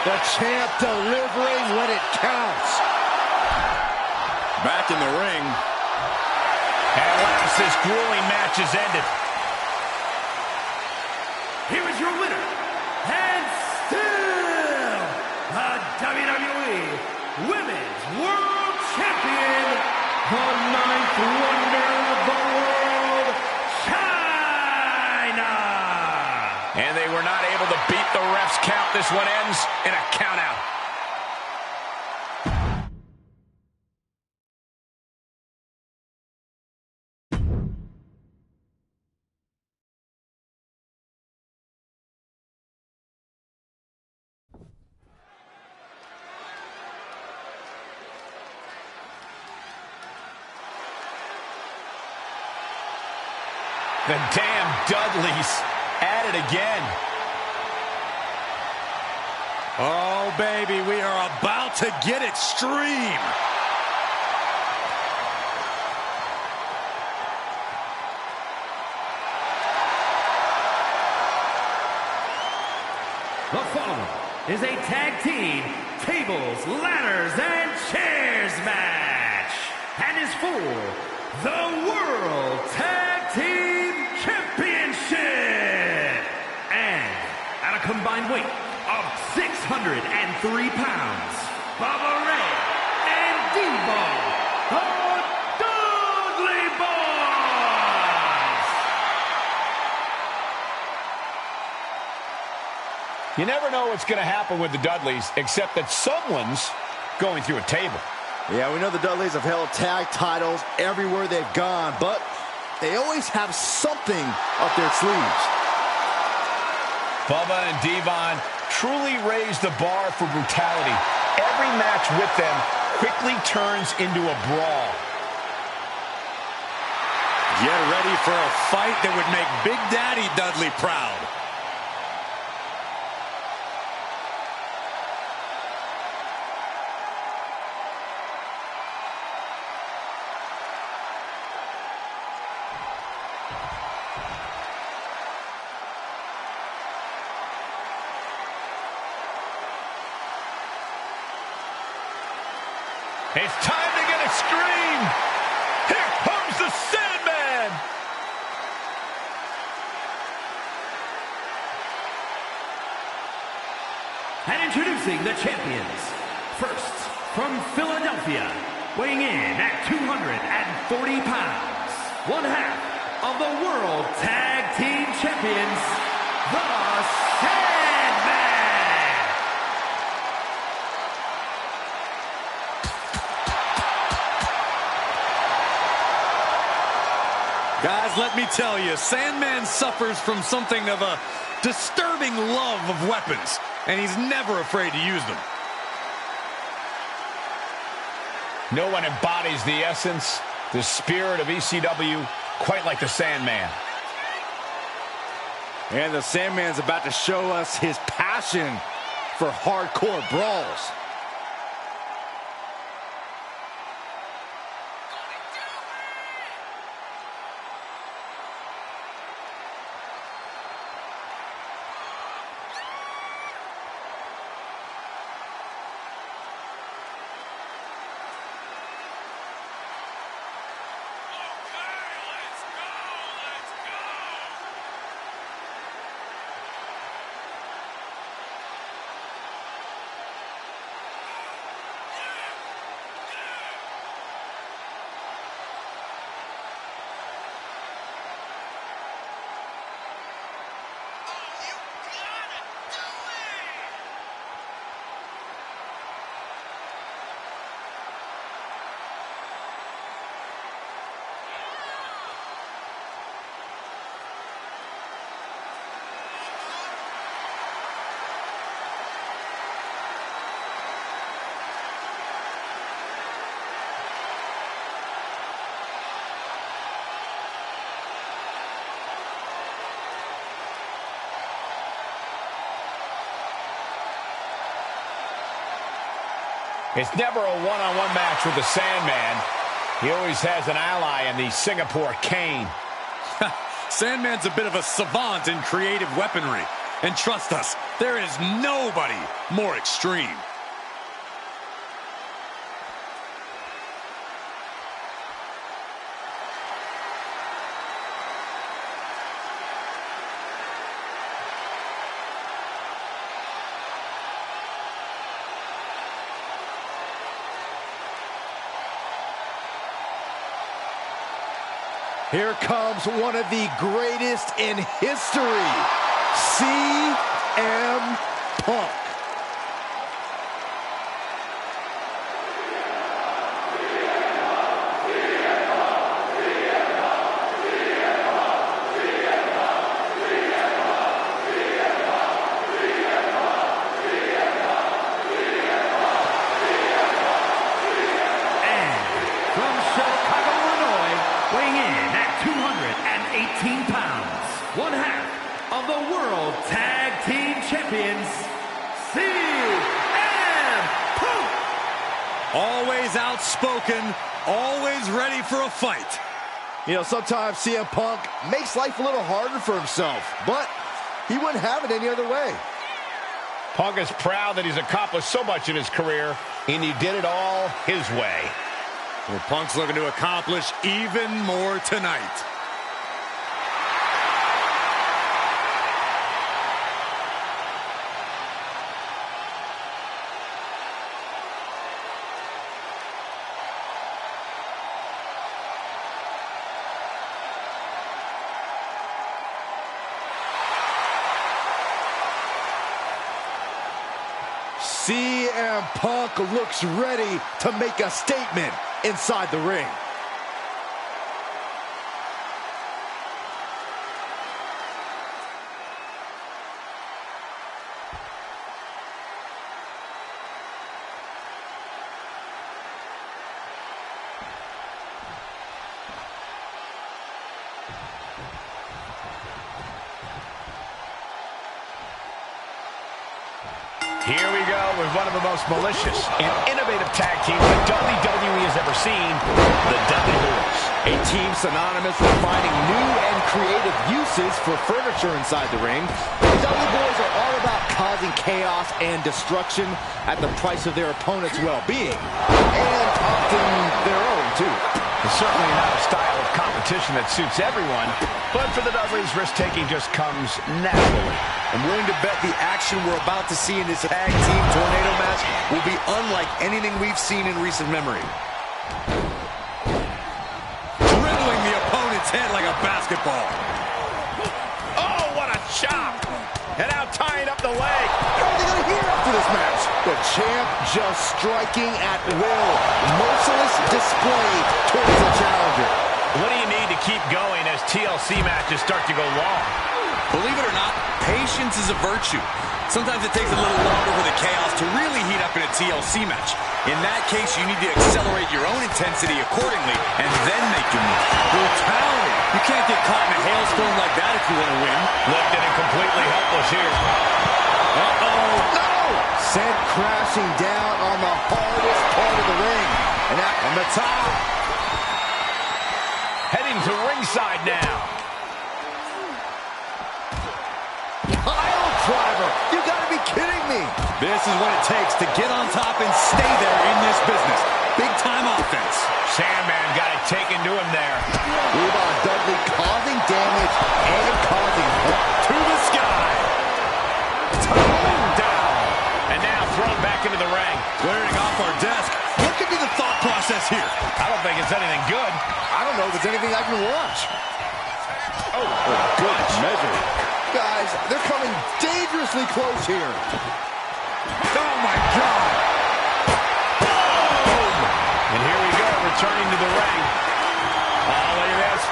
The champ delivering when it counts. Back in the ring. At last, this grueling match is ended. Here is your winner, and still the WWE Women's World Champion, the ninth wonder of the world, China! And they were not able to beat the ref's count. This one ends in a countout. The damn Dudleys at it again. Oh, baby, we are about to get extreme. The following is a tag team tables, ladders, and chairs match, and is for the World Tag Team Championship. And at a combined weight of 603 pounds, Bubba Ray and D-Ball, the Dudley Boys. You never know what's going to happen with the Dudleys, except that someone's going through a table. Yeah, we know the Dudleys have held tag titles everywhere they've gone, but they always have something up their sleeves. Bubba and Devon truly raised the bar for brutality. Every match with them quickly turns into a brawl. Get ready for a fight that would make Big Daddy Dudley proud. It's time to get extreme. Here comes the Sandman. And introducing the champions. First, from Philadelphia, weighing in at 240 pounds, one half of the World Tag Team Champions, the Sandman. Guys, let me tell you, Sandman suffers from something of a disturbing love of weapons, and he's never afraid to use them. No one embodies the essence, the spirit of ECW quite like the Sandman. And the Sandman's about to show us his passion for hardcore brawls. It's never a one-on-one match with the Sandman. He always has an ally in the Singapore Cane. Sandman's a bit of a savant in creative weaponry. And trust us, there is nobody more extreme. Here comes one of the greatest in history, CM Punk. One half of the World Tag Team Champions, CM Punk. Always outspoken, always ready for a fight. You know, sometimes CM Punk makes life a little harder for himself, but he wouldn't have it any other way. Punk is proud that he's accomplished so much in his career, and he did it all his way. Well, Punk's looking to accomplish even more tonight. CM Punk looks ready to make a statement inside the ring. Here we go with one of the most malicious and innovative tag teams that WWE has ever seen, the Dudley Boys. A team synonymous with finding new and creative uses for furniture inside the ring. The Dudley Boys are all about causing chaos and destruction at the price of their opponent's well-being. And often their own, too. It's certainly not a style of competition that suits everyone, but for the Dudleys, risk-taking just comes naturally. I'm willing to bet the action we're about to see in this tag team tornado match will be unlike anything we've seen in recent memory. Dribbling the opponent's head like a basketball. Oh, what a chop! And now tying up the leg. How are they going to hear after this match? The champ just striking at will. Merciless display towards the challenger. What do you need to keep going as TLC matches start to go long? Believe it or not, patience is a virtue. Sometimes it takes a little longer for the chaos to really heat up in a TLC match. In that case, you need to accelerate your own intensity accordingly and then make your move. Brutality. You can't get caught in a hailstorm like that if you want to win. Lifted and completely helpless here. Uh-oh. No! Sent crashing down on the hardest part of the ring. And that on the top. Heading to ringside now. Pile driver. You gotta be kidding me. This is what it takes to get on top and stay there in this business. Big time offense. Sandman got it taken to him there. Levon Dudley causing damage and causing harm. To the sky. Tumbling down. And now thrown back into the ring. Clearing off our desk. What could be the thought process here? I don't think it's anything good. I don't know if it's anything I can watch. Oh, good measure. Guys, they're coming dangerously close here. Oh, my God. Boom. And here we go, returning to the ring. Oh, look at this.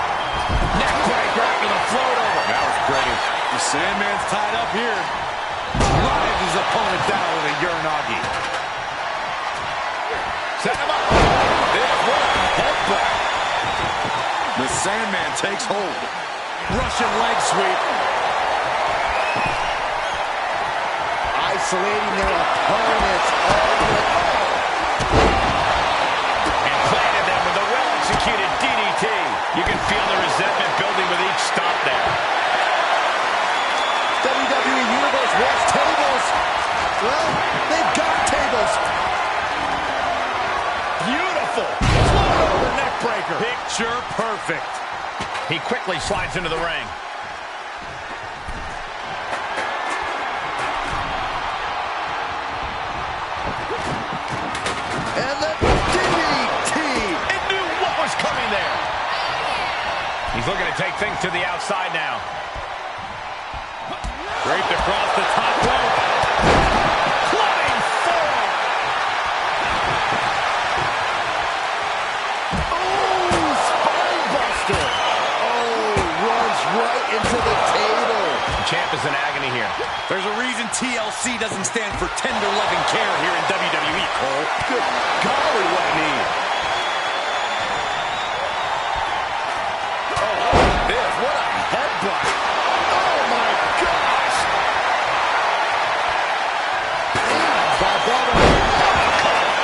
Neck breaker after the float over. That was great. The Sandman's tied up here. Drives his opponent down with a Uranagi. Set him up. What a headbutt. The Sandman takes hold. Russian leg sweep. Isolating their opponents. And planted them with a well-executed DDT. You can feel the resentment building with each stop there. WWE Universe wants tables. Well, they've got tables. Beautiful. Float over neck breaker. Picture perfect. He quickly slides into the ring. And the DDT. It knew what was coming there. He's looking to take things to the outside now. Draped across the top rope. Flying forward. Oh, spine buster. Oh, runs right into the table. The champ is in agony here. There's a reason TLC doesn't stand for tender loving care here in WWE, Cole. Good golly, what a knee. Oh, this, what a headbutt. Oh, my gosh. By Bubba.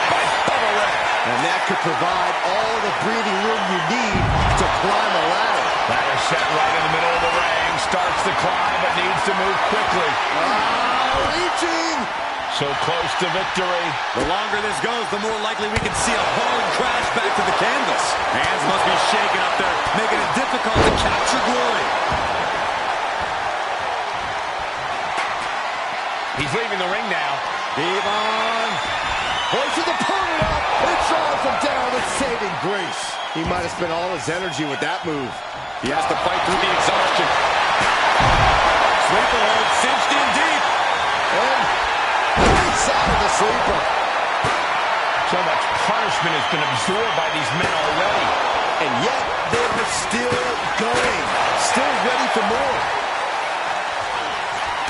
By Bubba Ray. And that could provide all the breathing room you need to climb a ladder. Ladder set right in the middle of the ring. Starts the climb, but needs to move quickly. Reaching. So close to victory. The longer this goes, the more likely we can see a hard crash back to the canvas. Hands must be shaking up there, making it difficult to capture glory. He's leaving the ring now. Devon hoists his opponent up and drives him down with saving grace. He might have spent all his energy with that move. He has to fight through the exhaustion. Sleeper hold cinched in deep. And breaks out of the sleeper. So much punishment has been absorbed by these men already. And yet they are still going. Still ready for more.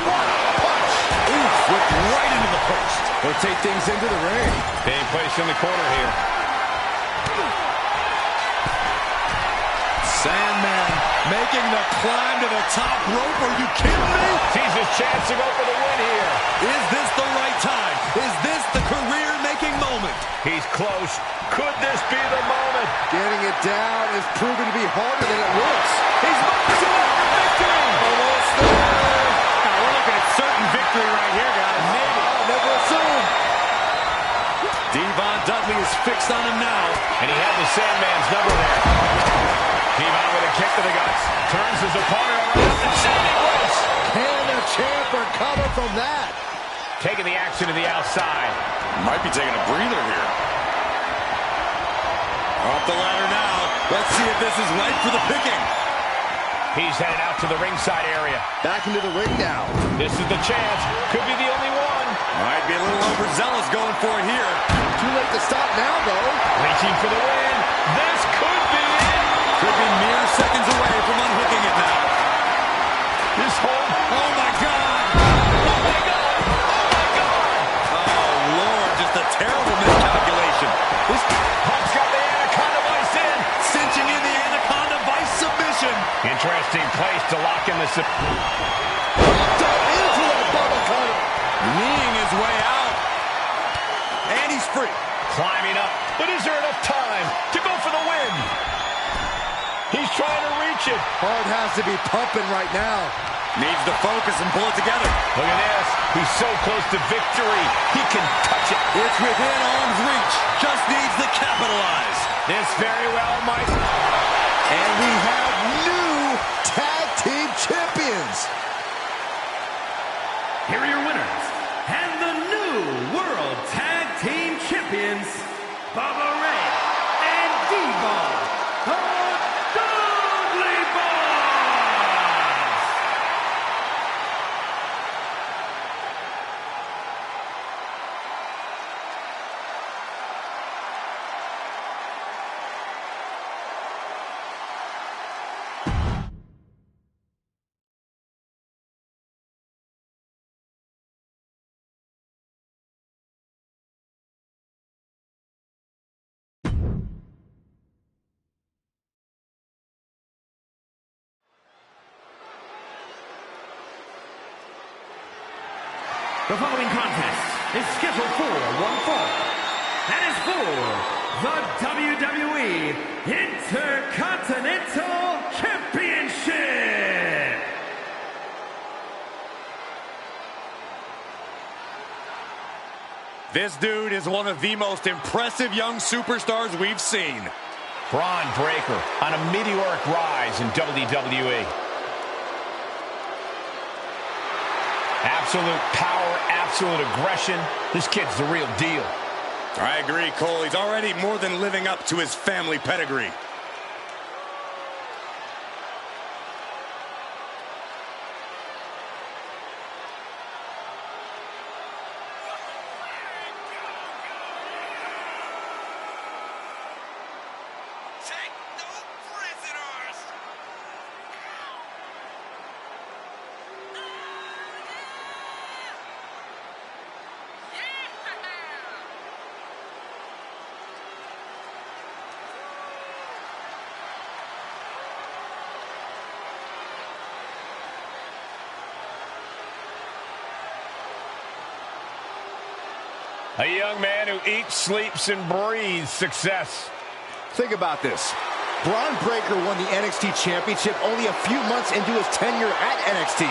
What a punch. Ooh, whipped right into the post. They'll take things into the ring. Being placed in the corner here. Sandman making the climb to the top rope. Are you kidding me? Sees his chance to go for the win here. Is this the right time? Is this the career-making moment? He's close. Could this be the moment? Getting it down is proving to be harder than it looks. He's marching out for victory. Almost there. Now we're looking at certain victory right here, guys. Maybe. Never assume. Devon Dudley is fixed on him now. And he had the Sandman's number there. Devon with a kick to the guts. Turns his opponent around and standing place. Can the champ recover from that? Taking the action to the outside. Might be taking a breather here. Off the ladder now. Let's see if this is right for the picking. He's headed out to the ringside area. Back into the ring now. This is the chance. Could be the only one. Might be a little overzealous going for it here. Too late to stop now, though. Reaching for the win. This could be it. Could be mere seconds away from unhooking it now. This whole... Oh, my God. Oh, my God. Oh, my God. Oh, Lord, just a terrible miscalculation. This Punk's got the Anaconda Vice in. cinching in the Anaconda Vice submission. Interesting place to lock in the... Into that bubble cutter. Kneeing his way out. And he's free. Climbing up. But is there enough time to go for the win? He's trying to reach it. Heart has to be pumping right now. Needs to focus and pull it together. Look at this. He's so close to victory. He can touch it. It's within arm's reach. Just needs to capitalize. This very well might... And we have new tag team champions. Here are your winners, and the new World Tag Team Champions, Bubba Ray and Devon, the Dudley Boys. The following contest is scheduled for one fall. That is for the WWE Intercontinental Championship. This dude is one of the most impressive young superstars we've seen. Braun Breaker on a meteoric rise in WWE. Absolute power, absolute aggression. This kid's the real deal. I agree, Cole. He's already more than living up to his family pedigree. Take no prisoners! A young man who eats, sleeps, and breathes success. Think about this. Braun Breaker won the NXT Championship only a few months into his tenure at NXT.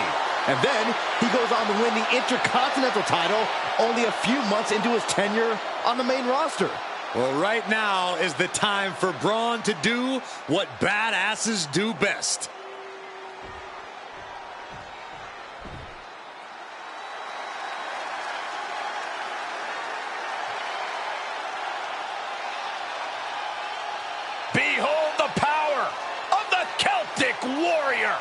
And then he goes on to win the Intercontinental title only a few months into his tenure on the main roster. Well, right now is the time for Braun to do what badasses do best. Behold the power of the Celtic Warrior.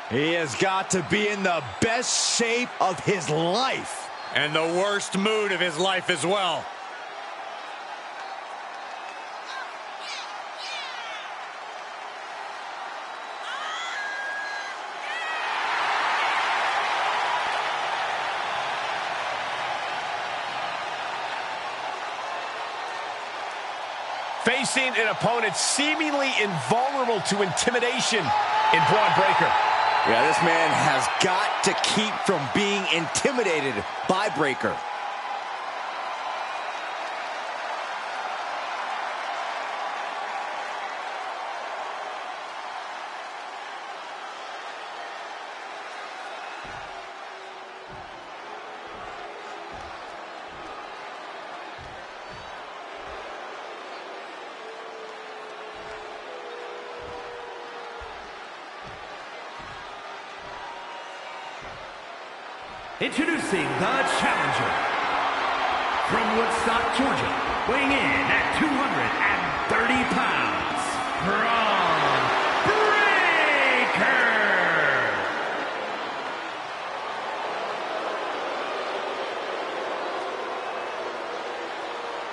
He has got to be in the best shape of his life. And the worst mood of his life as well. Facing an opponent seemingly invulnerable to intimidation in Braun Breaker. Yeah, this man has got to keep from being intimidated by Breaker. Introducing the challenger from Woodstock, Georgia, weighing in at 230 pounds, Braun Breaker.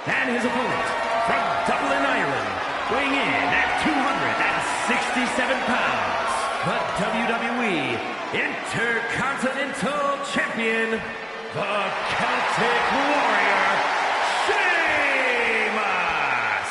And his opponent from Dublin, Ireland, weighing in at 267 pounds, the WWE Intercontinental Champion, the Celtic Warrior, Sheamus!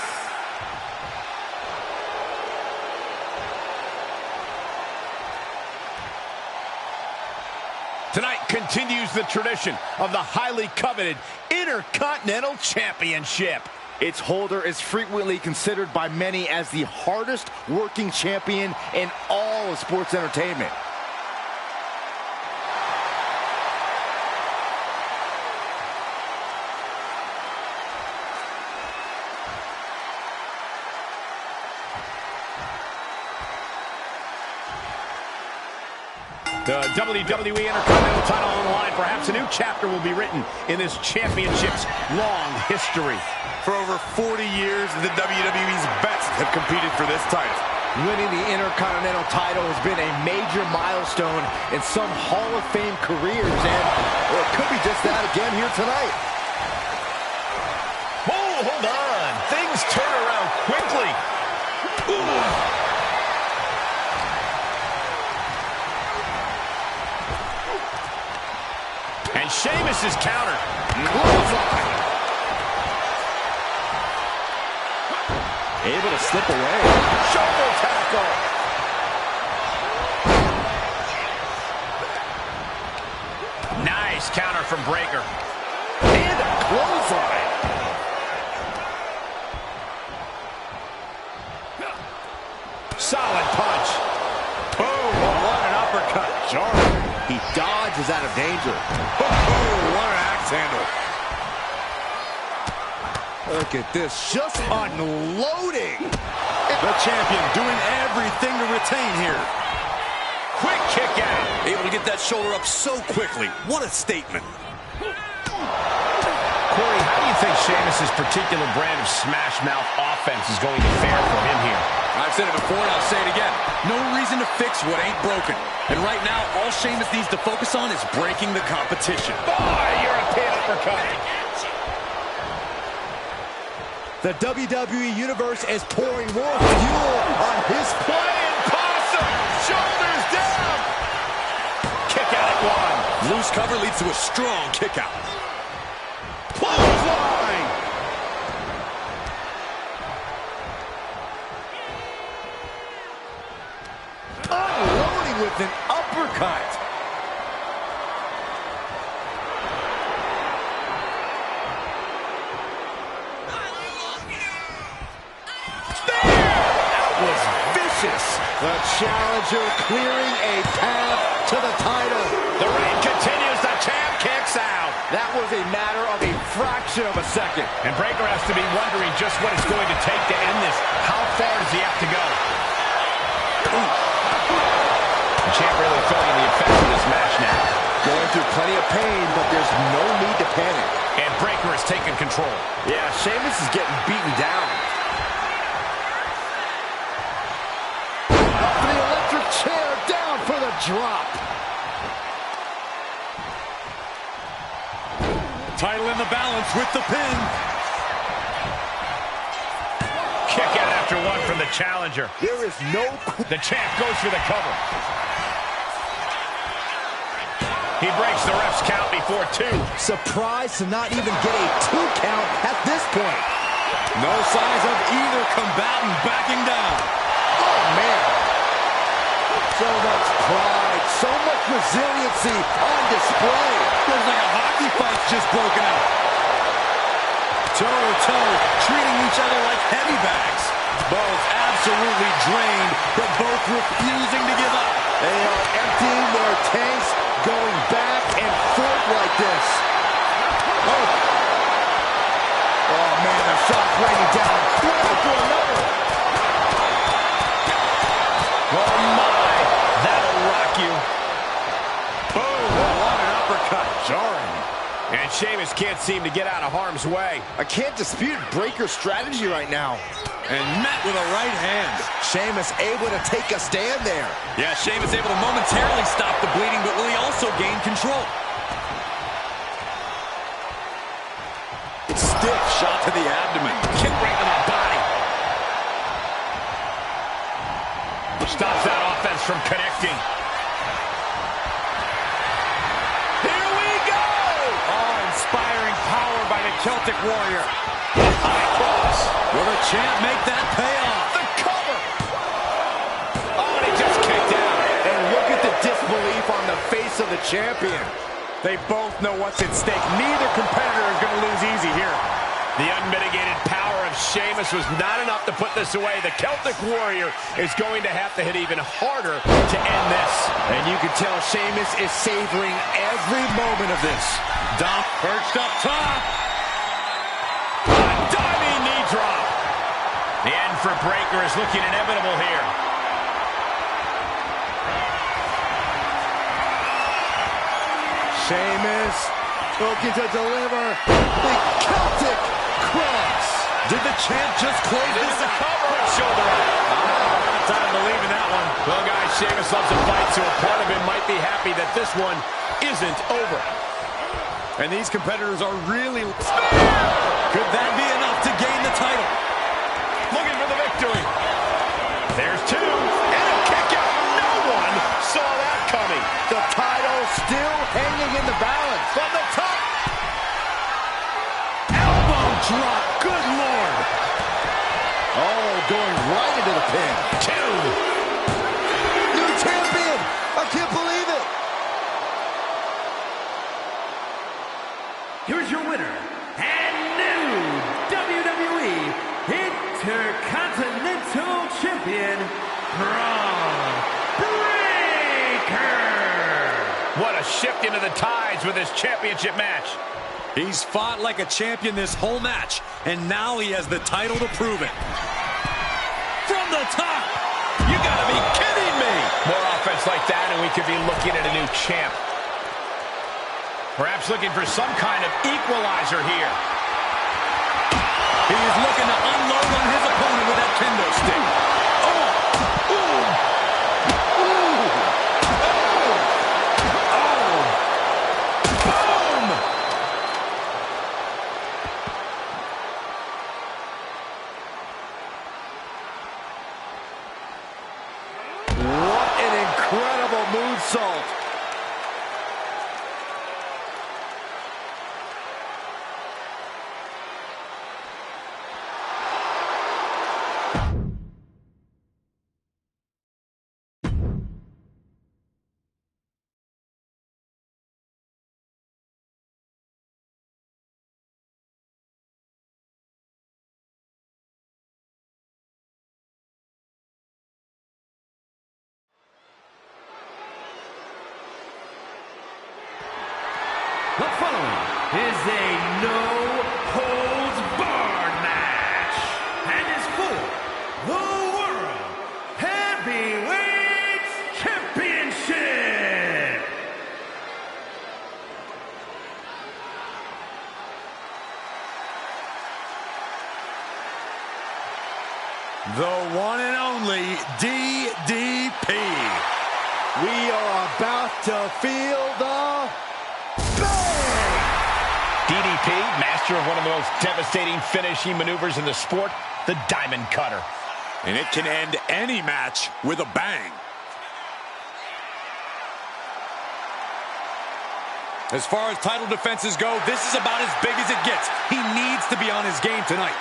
Tonight continues the tradition of the highly coveted Intercontinental Championship. Its holder is frequently considered by many as the hardest working champion in all of sports entertainment. The WWE Intercontinental title on the line. Perhaps a new chapter will be written in this championship's long history. For over 40 years, the WWE's best have competed for this title. Winning the Intercontinental title has been a major milestone in some Hall of Fame careers, and it could be just that again here tonight. Oh, hold on. Things turn around quickly. Ooh. And Sheamus is countered. Clothesline. Able to slip away. Shoulder tackle. Nice counter from Breaker. And a clothesline. Solid punch. Boom. What an uppercut. Jarring. He dodges out of danger. Oh, what an axe handle. Look at this, just unloading. The champion doing everything to retain here. Quick kick out. Able to get that shoulder up so quickly. What a statement. Corey, how do you think Sheamus' particular brand of smash mouth offense is going to fare for him here? I've said it before and I'll say it again. No reason to fix what ain't broken. And right now, all Sheamus needs to focus on is breaking the competition. Boy, European uppercut. The WWE Universe is pouring more fuel on his Playing possum. Shoulders down. Kick out at one. Loose cover leads to a strong kick out. Clothesline. unloading with an uppercut. The challenger clearing a path to the title. The reign continues. The champ kicks out. That was a matter of a fraction of a second. And Breaker has to be wondering just what it's going to take to end this. How far does he have to go? The champ really feeling the effects of this match now. Going through plenty of pain, but there's no need to panic. And Breaker has taken control. Yeah, Sheamus is getting beaten down. Chair down for the drop. Title in the balance with the pin. Kick out after one from the challenger. There is no... The champ goes for the cover. He breaks the ref's count before two. Surprised to not even get a 2 count at this point. No signs of either combatant backing down. Oh, man. So much pride, so much resiliency on display. Looks like a hockey fight's just broken out. Toe-to-toe, treating each other like heavy bags. Both absolutely drained, but both refusing to give up. They are emptying their tanks, going back and forth like this. Oh man, the shot's raining down. One after another. Oh my, that'll rock you. Boom, what an uppercut. Jarring. And Sheamus can't seem to get out of harm's way. I can't dispute Breaker's strategy right now. And met with a right hand. Sheamus able to take a stand there. Yeah, Sheamus able to momentarily stop the bleeding, but will he also gain control? Stiff shot to the abdomen. Kick right to the body. Stops that offense from connecting. Here we go! Oh, inspiring power by the Celtic Warrior. High cross. Will the champ make that pay off? The cover! Oh, and he just kicked out. And look at the disbelief on the face of the champion. They both know what's at stake. Neither competitor is going to lose easy here. The unmitigated power of Sheamus was not enough to put this away. The Celtic Warrior is going to have to hit even harder to end this. And you can tell Sheamus is savoring every moment of this. Dom perched up top. A diving knee drop. The end for Breakker is looking inevitable here. Sheamus looking to deliver the Celtic cross. Did the champ just close this out? Cover shoulder up. Not time to believe in that one. Well, guys, Sheamus loves a fight, so a part of him might be happy that this one isn't over. And these competitors are really... Could that be enough to gain the title? Looking for the victory. There's two. And a kick out. No one saw that coming. The title still hanging in the balance. From the top. Elbow drop. Good Lord. Oh, going right into the pin. Two. New champion. I can't believe it. Here's your winner and new WWE Intercontinental Champion, Braun Breaker. What a shift into the tides with this championship match. He's fought like a champion this whole match, and now he has the title to prove it. From the top. You gotta be kidding me. More offense like that, and we could be looking at a new champ. Perhaps looking for some kind of equalizer here. He is looking to unload on his opponent with that kendo stick. Oh! Ooh! Ooh! Boom! What an incredible moonsault. The following is a no-holds-barred match and is for the World Heavyweight Championship. The one and only DDP. We are about to feel the DDP, master of one of the most devastating finishing maneuvers in the sport, the Diamond Cutter. And it can end any match with a bang. As far as title defenses go, this is about as big as it gets. He needs to be on his game tonight.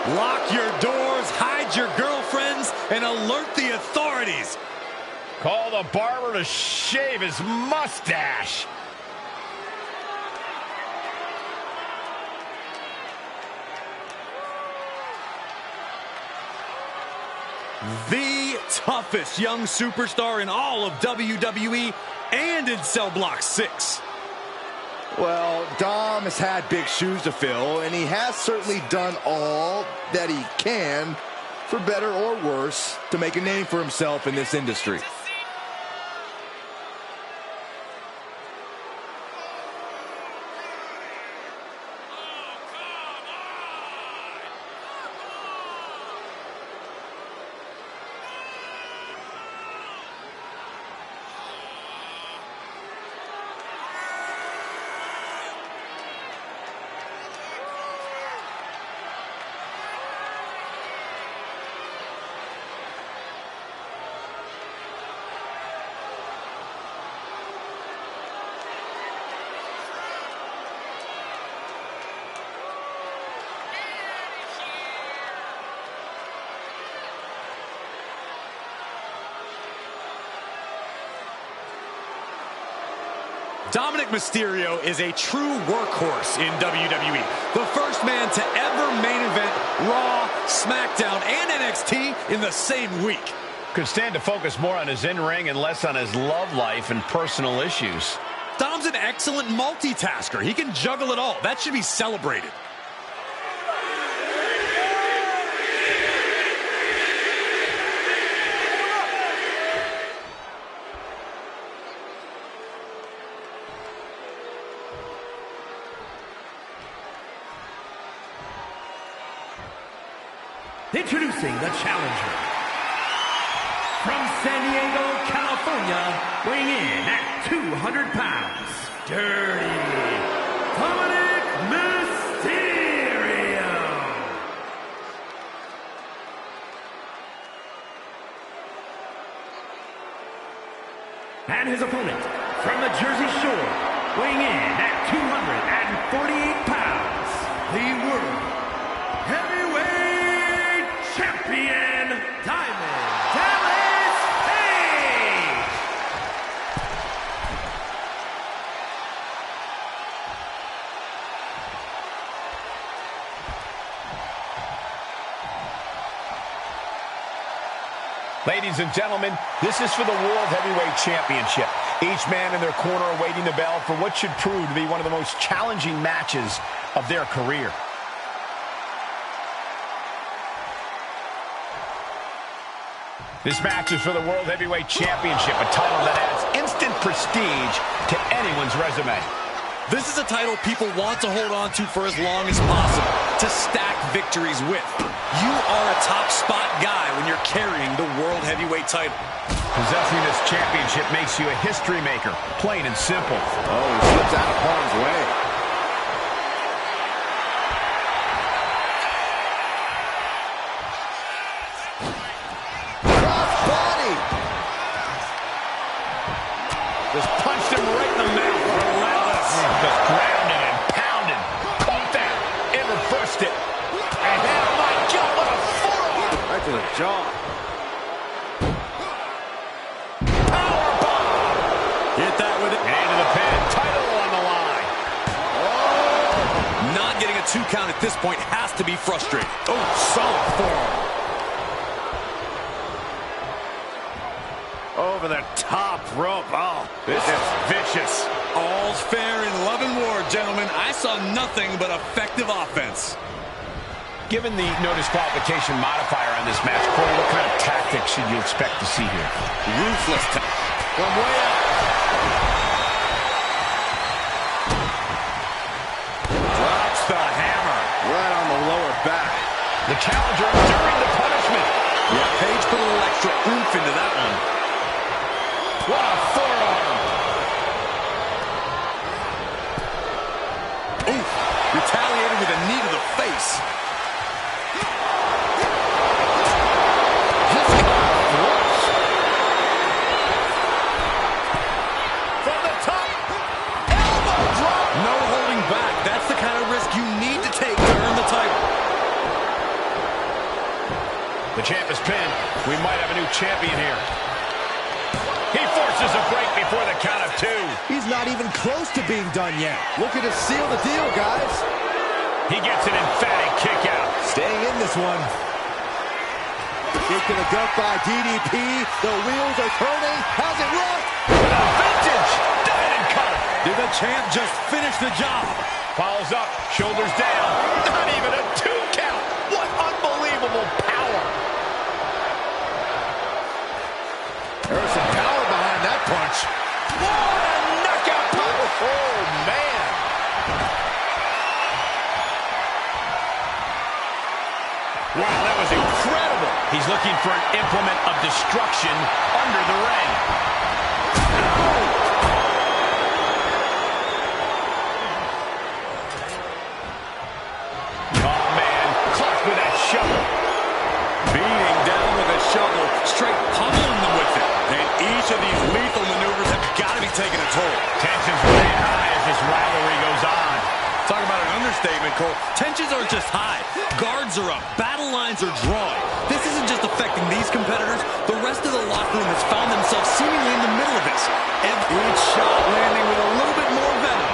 Lock your doors, hide your girlfriends, and alert the authorities. Call the barber to shave his mustache. The toughest young superstar in all of WWE and in Cell Block 6. Well, Dom has had big shoes to fill, and he has certainly done all that he can, for better or worse, to make a name for himself in this industry. Dominic Mysterio is a true workhorse in WWE. The first man to ever main event Raw, SmackDown, and NXT in the same week. Could stand to focus more on his in-ring and less on his love life and personal issues. Dom's an excellent multitasker. He can juggle it all. That should be celebrated. Introducing the challenger. From San Diego, California, weighing in at 200 pounds, Dirty Dominic Mysterio. And his opponent, from the Jersey Shore, weighing in at 248 pounds, the World Heavyweight Champion, Diamond Dallas Page! Ladies and gentlemen, this is for the World Heavyweight Championship. Each man in their corner awaiting the bell for what should prove to be one of the most challenging matches of their career. This match is for the World Heavyweight Championship, a title that adds instant prestige to anyone's resume. This is a title people want to hold on to for as long as possible, to stack victories with. You are a top spot guy when you're carrying the World Heavyweight title. Possessing this championship makes you a history maker, plain and simple. Oh, he slips out of harm's way. Crossbody! Just punched him right in the mouth. Relentless. Just grounded and pounded. Caught that and reversed it. And oh my God, what a forearm! Right to the jaw. Hit that with it. Into the pin. Title on the line. Not getting a 2 count at this point has to be frustrating. Oh, solid forearm. Over the top rope. Oh, this is vicious. All's fair in love and war, gentlemen. I saw nothing but effective offense. Given the no disqualification modifier on this match, Corey, what kind of tactics should you expect to see here? Ruthless. From way up. Drops the hammer. Right on the lower back. The challenger enduring the punishment. Yeah, Page put a little extra oomph into that one. What a forearm. Oof. Retaliated with a knee to the face. From the top. Elbow drop. No holding back. That's the kind of risk you need to take to earn the title. The champ is pinned. We might have a new champion here. He forces a break before the count of 2. He's not even close to being done yet. Looking to seal the deal, guys. He gets an emphatic kick out. Staying in this one. Kick to the gut by DDP. The wheels are turning. How's it look? Vintage diving cutter. Did the champ just finish the job? Follows up, shoulders down. Not even a 2 count. What unbelievable power. There's some power behind that punch. What a knockout punch. Oh, man. Wow, that was incredible. He's looking for an implement of destruction under the ring. Oh, man. Caught with that shovel. Beating down with a shovel, straight pummeling them with it. And each of these lethal maneuvers have got to be taking a toll. Tensions remain high as this rivalry goes on. Talk about an understatement, Cole. Tensions aren't just high. Guards are up. Battle lines are drawing. This isn't just affecting these competitors. The rest of the locker room has found themselves seemingly in the middle of this. Each shot landing with a little bit more venom.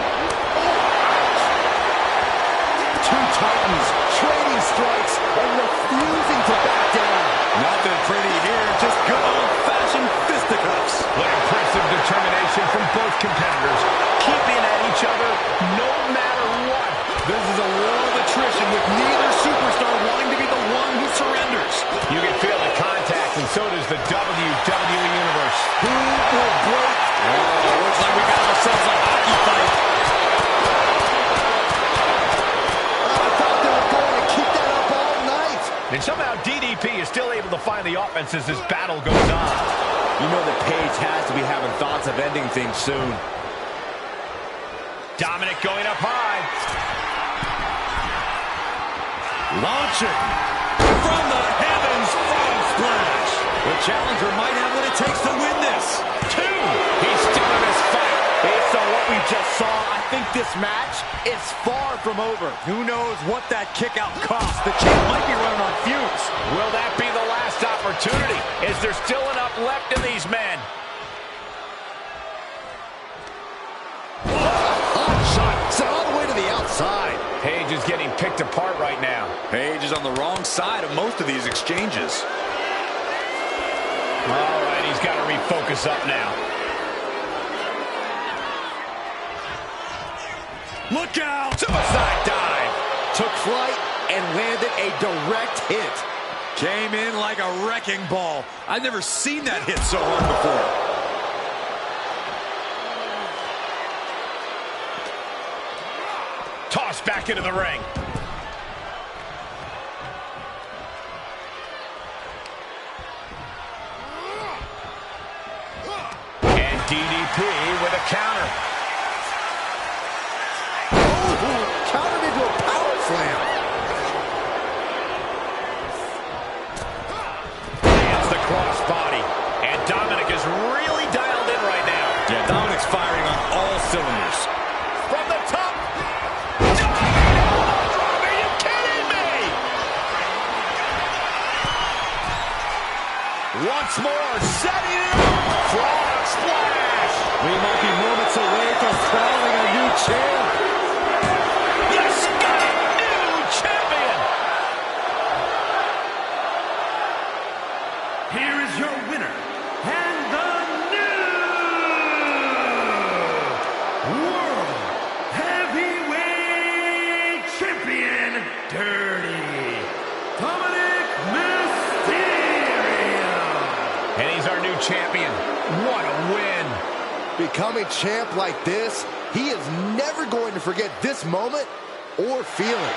Two titans trading strikes and refusing to back down. Nothing pretty here. Just good old-fashioned fisticuffs. What impressive determination from both competitors. Keeping at each other no matter what. This is a war of attrition with neither superstar wanting to be the one who surrenders. You can feel the contact, and so does the WWE Universe. Who will break? Oh, looks like we got ourselves a hockey fight. I thought they were going to keep that up all night. And somehow DDP is still able to find the offense as this battle goes on. You know that Paige has to be having thoughts of ending things soon. Dominic going up high. Launching from the heavens, frog splash. The challenger might have what it takes to win this. 2. He's still in this fight. Based on what we just saw, I think this match is far from over. Who knows what that kick out cost? The champ might be running on fumes. Will that be the last opportunity? Is there still enough left in these men? Hot shot, sent all the way to the outside. Paige is getting picked apart right now. Paige is on the wrong side of most of these exchanges. All right, he's got to refocus up now. Look out! Suicide dive. Took flight and landed a direct hit. Came in like a wrecking ball. I've never seen that hit so hard before. Tossed back into the ring. And DDP with a counter. Oh, countered into a power slam. Lands the crossbody. And Dominic is really dialed in right now. Yeah, Dominic's firing on all cylinders. From the top. Are you kidding me? Once more, setting it up. Frog splash. We might be moments away from crowning a new champ. Yes, got a new champion. Here is your winner, and the new World Heavyweight Champion, Dirty Dominic Mysterio. And he's our new champion. What a win. Becoming champ like this, he is never going to forget this moment or feeling.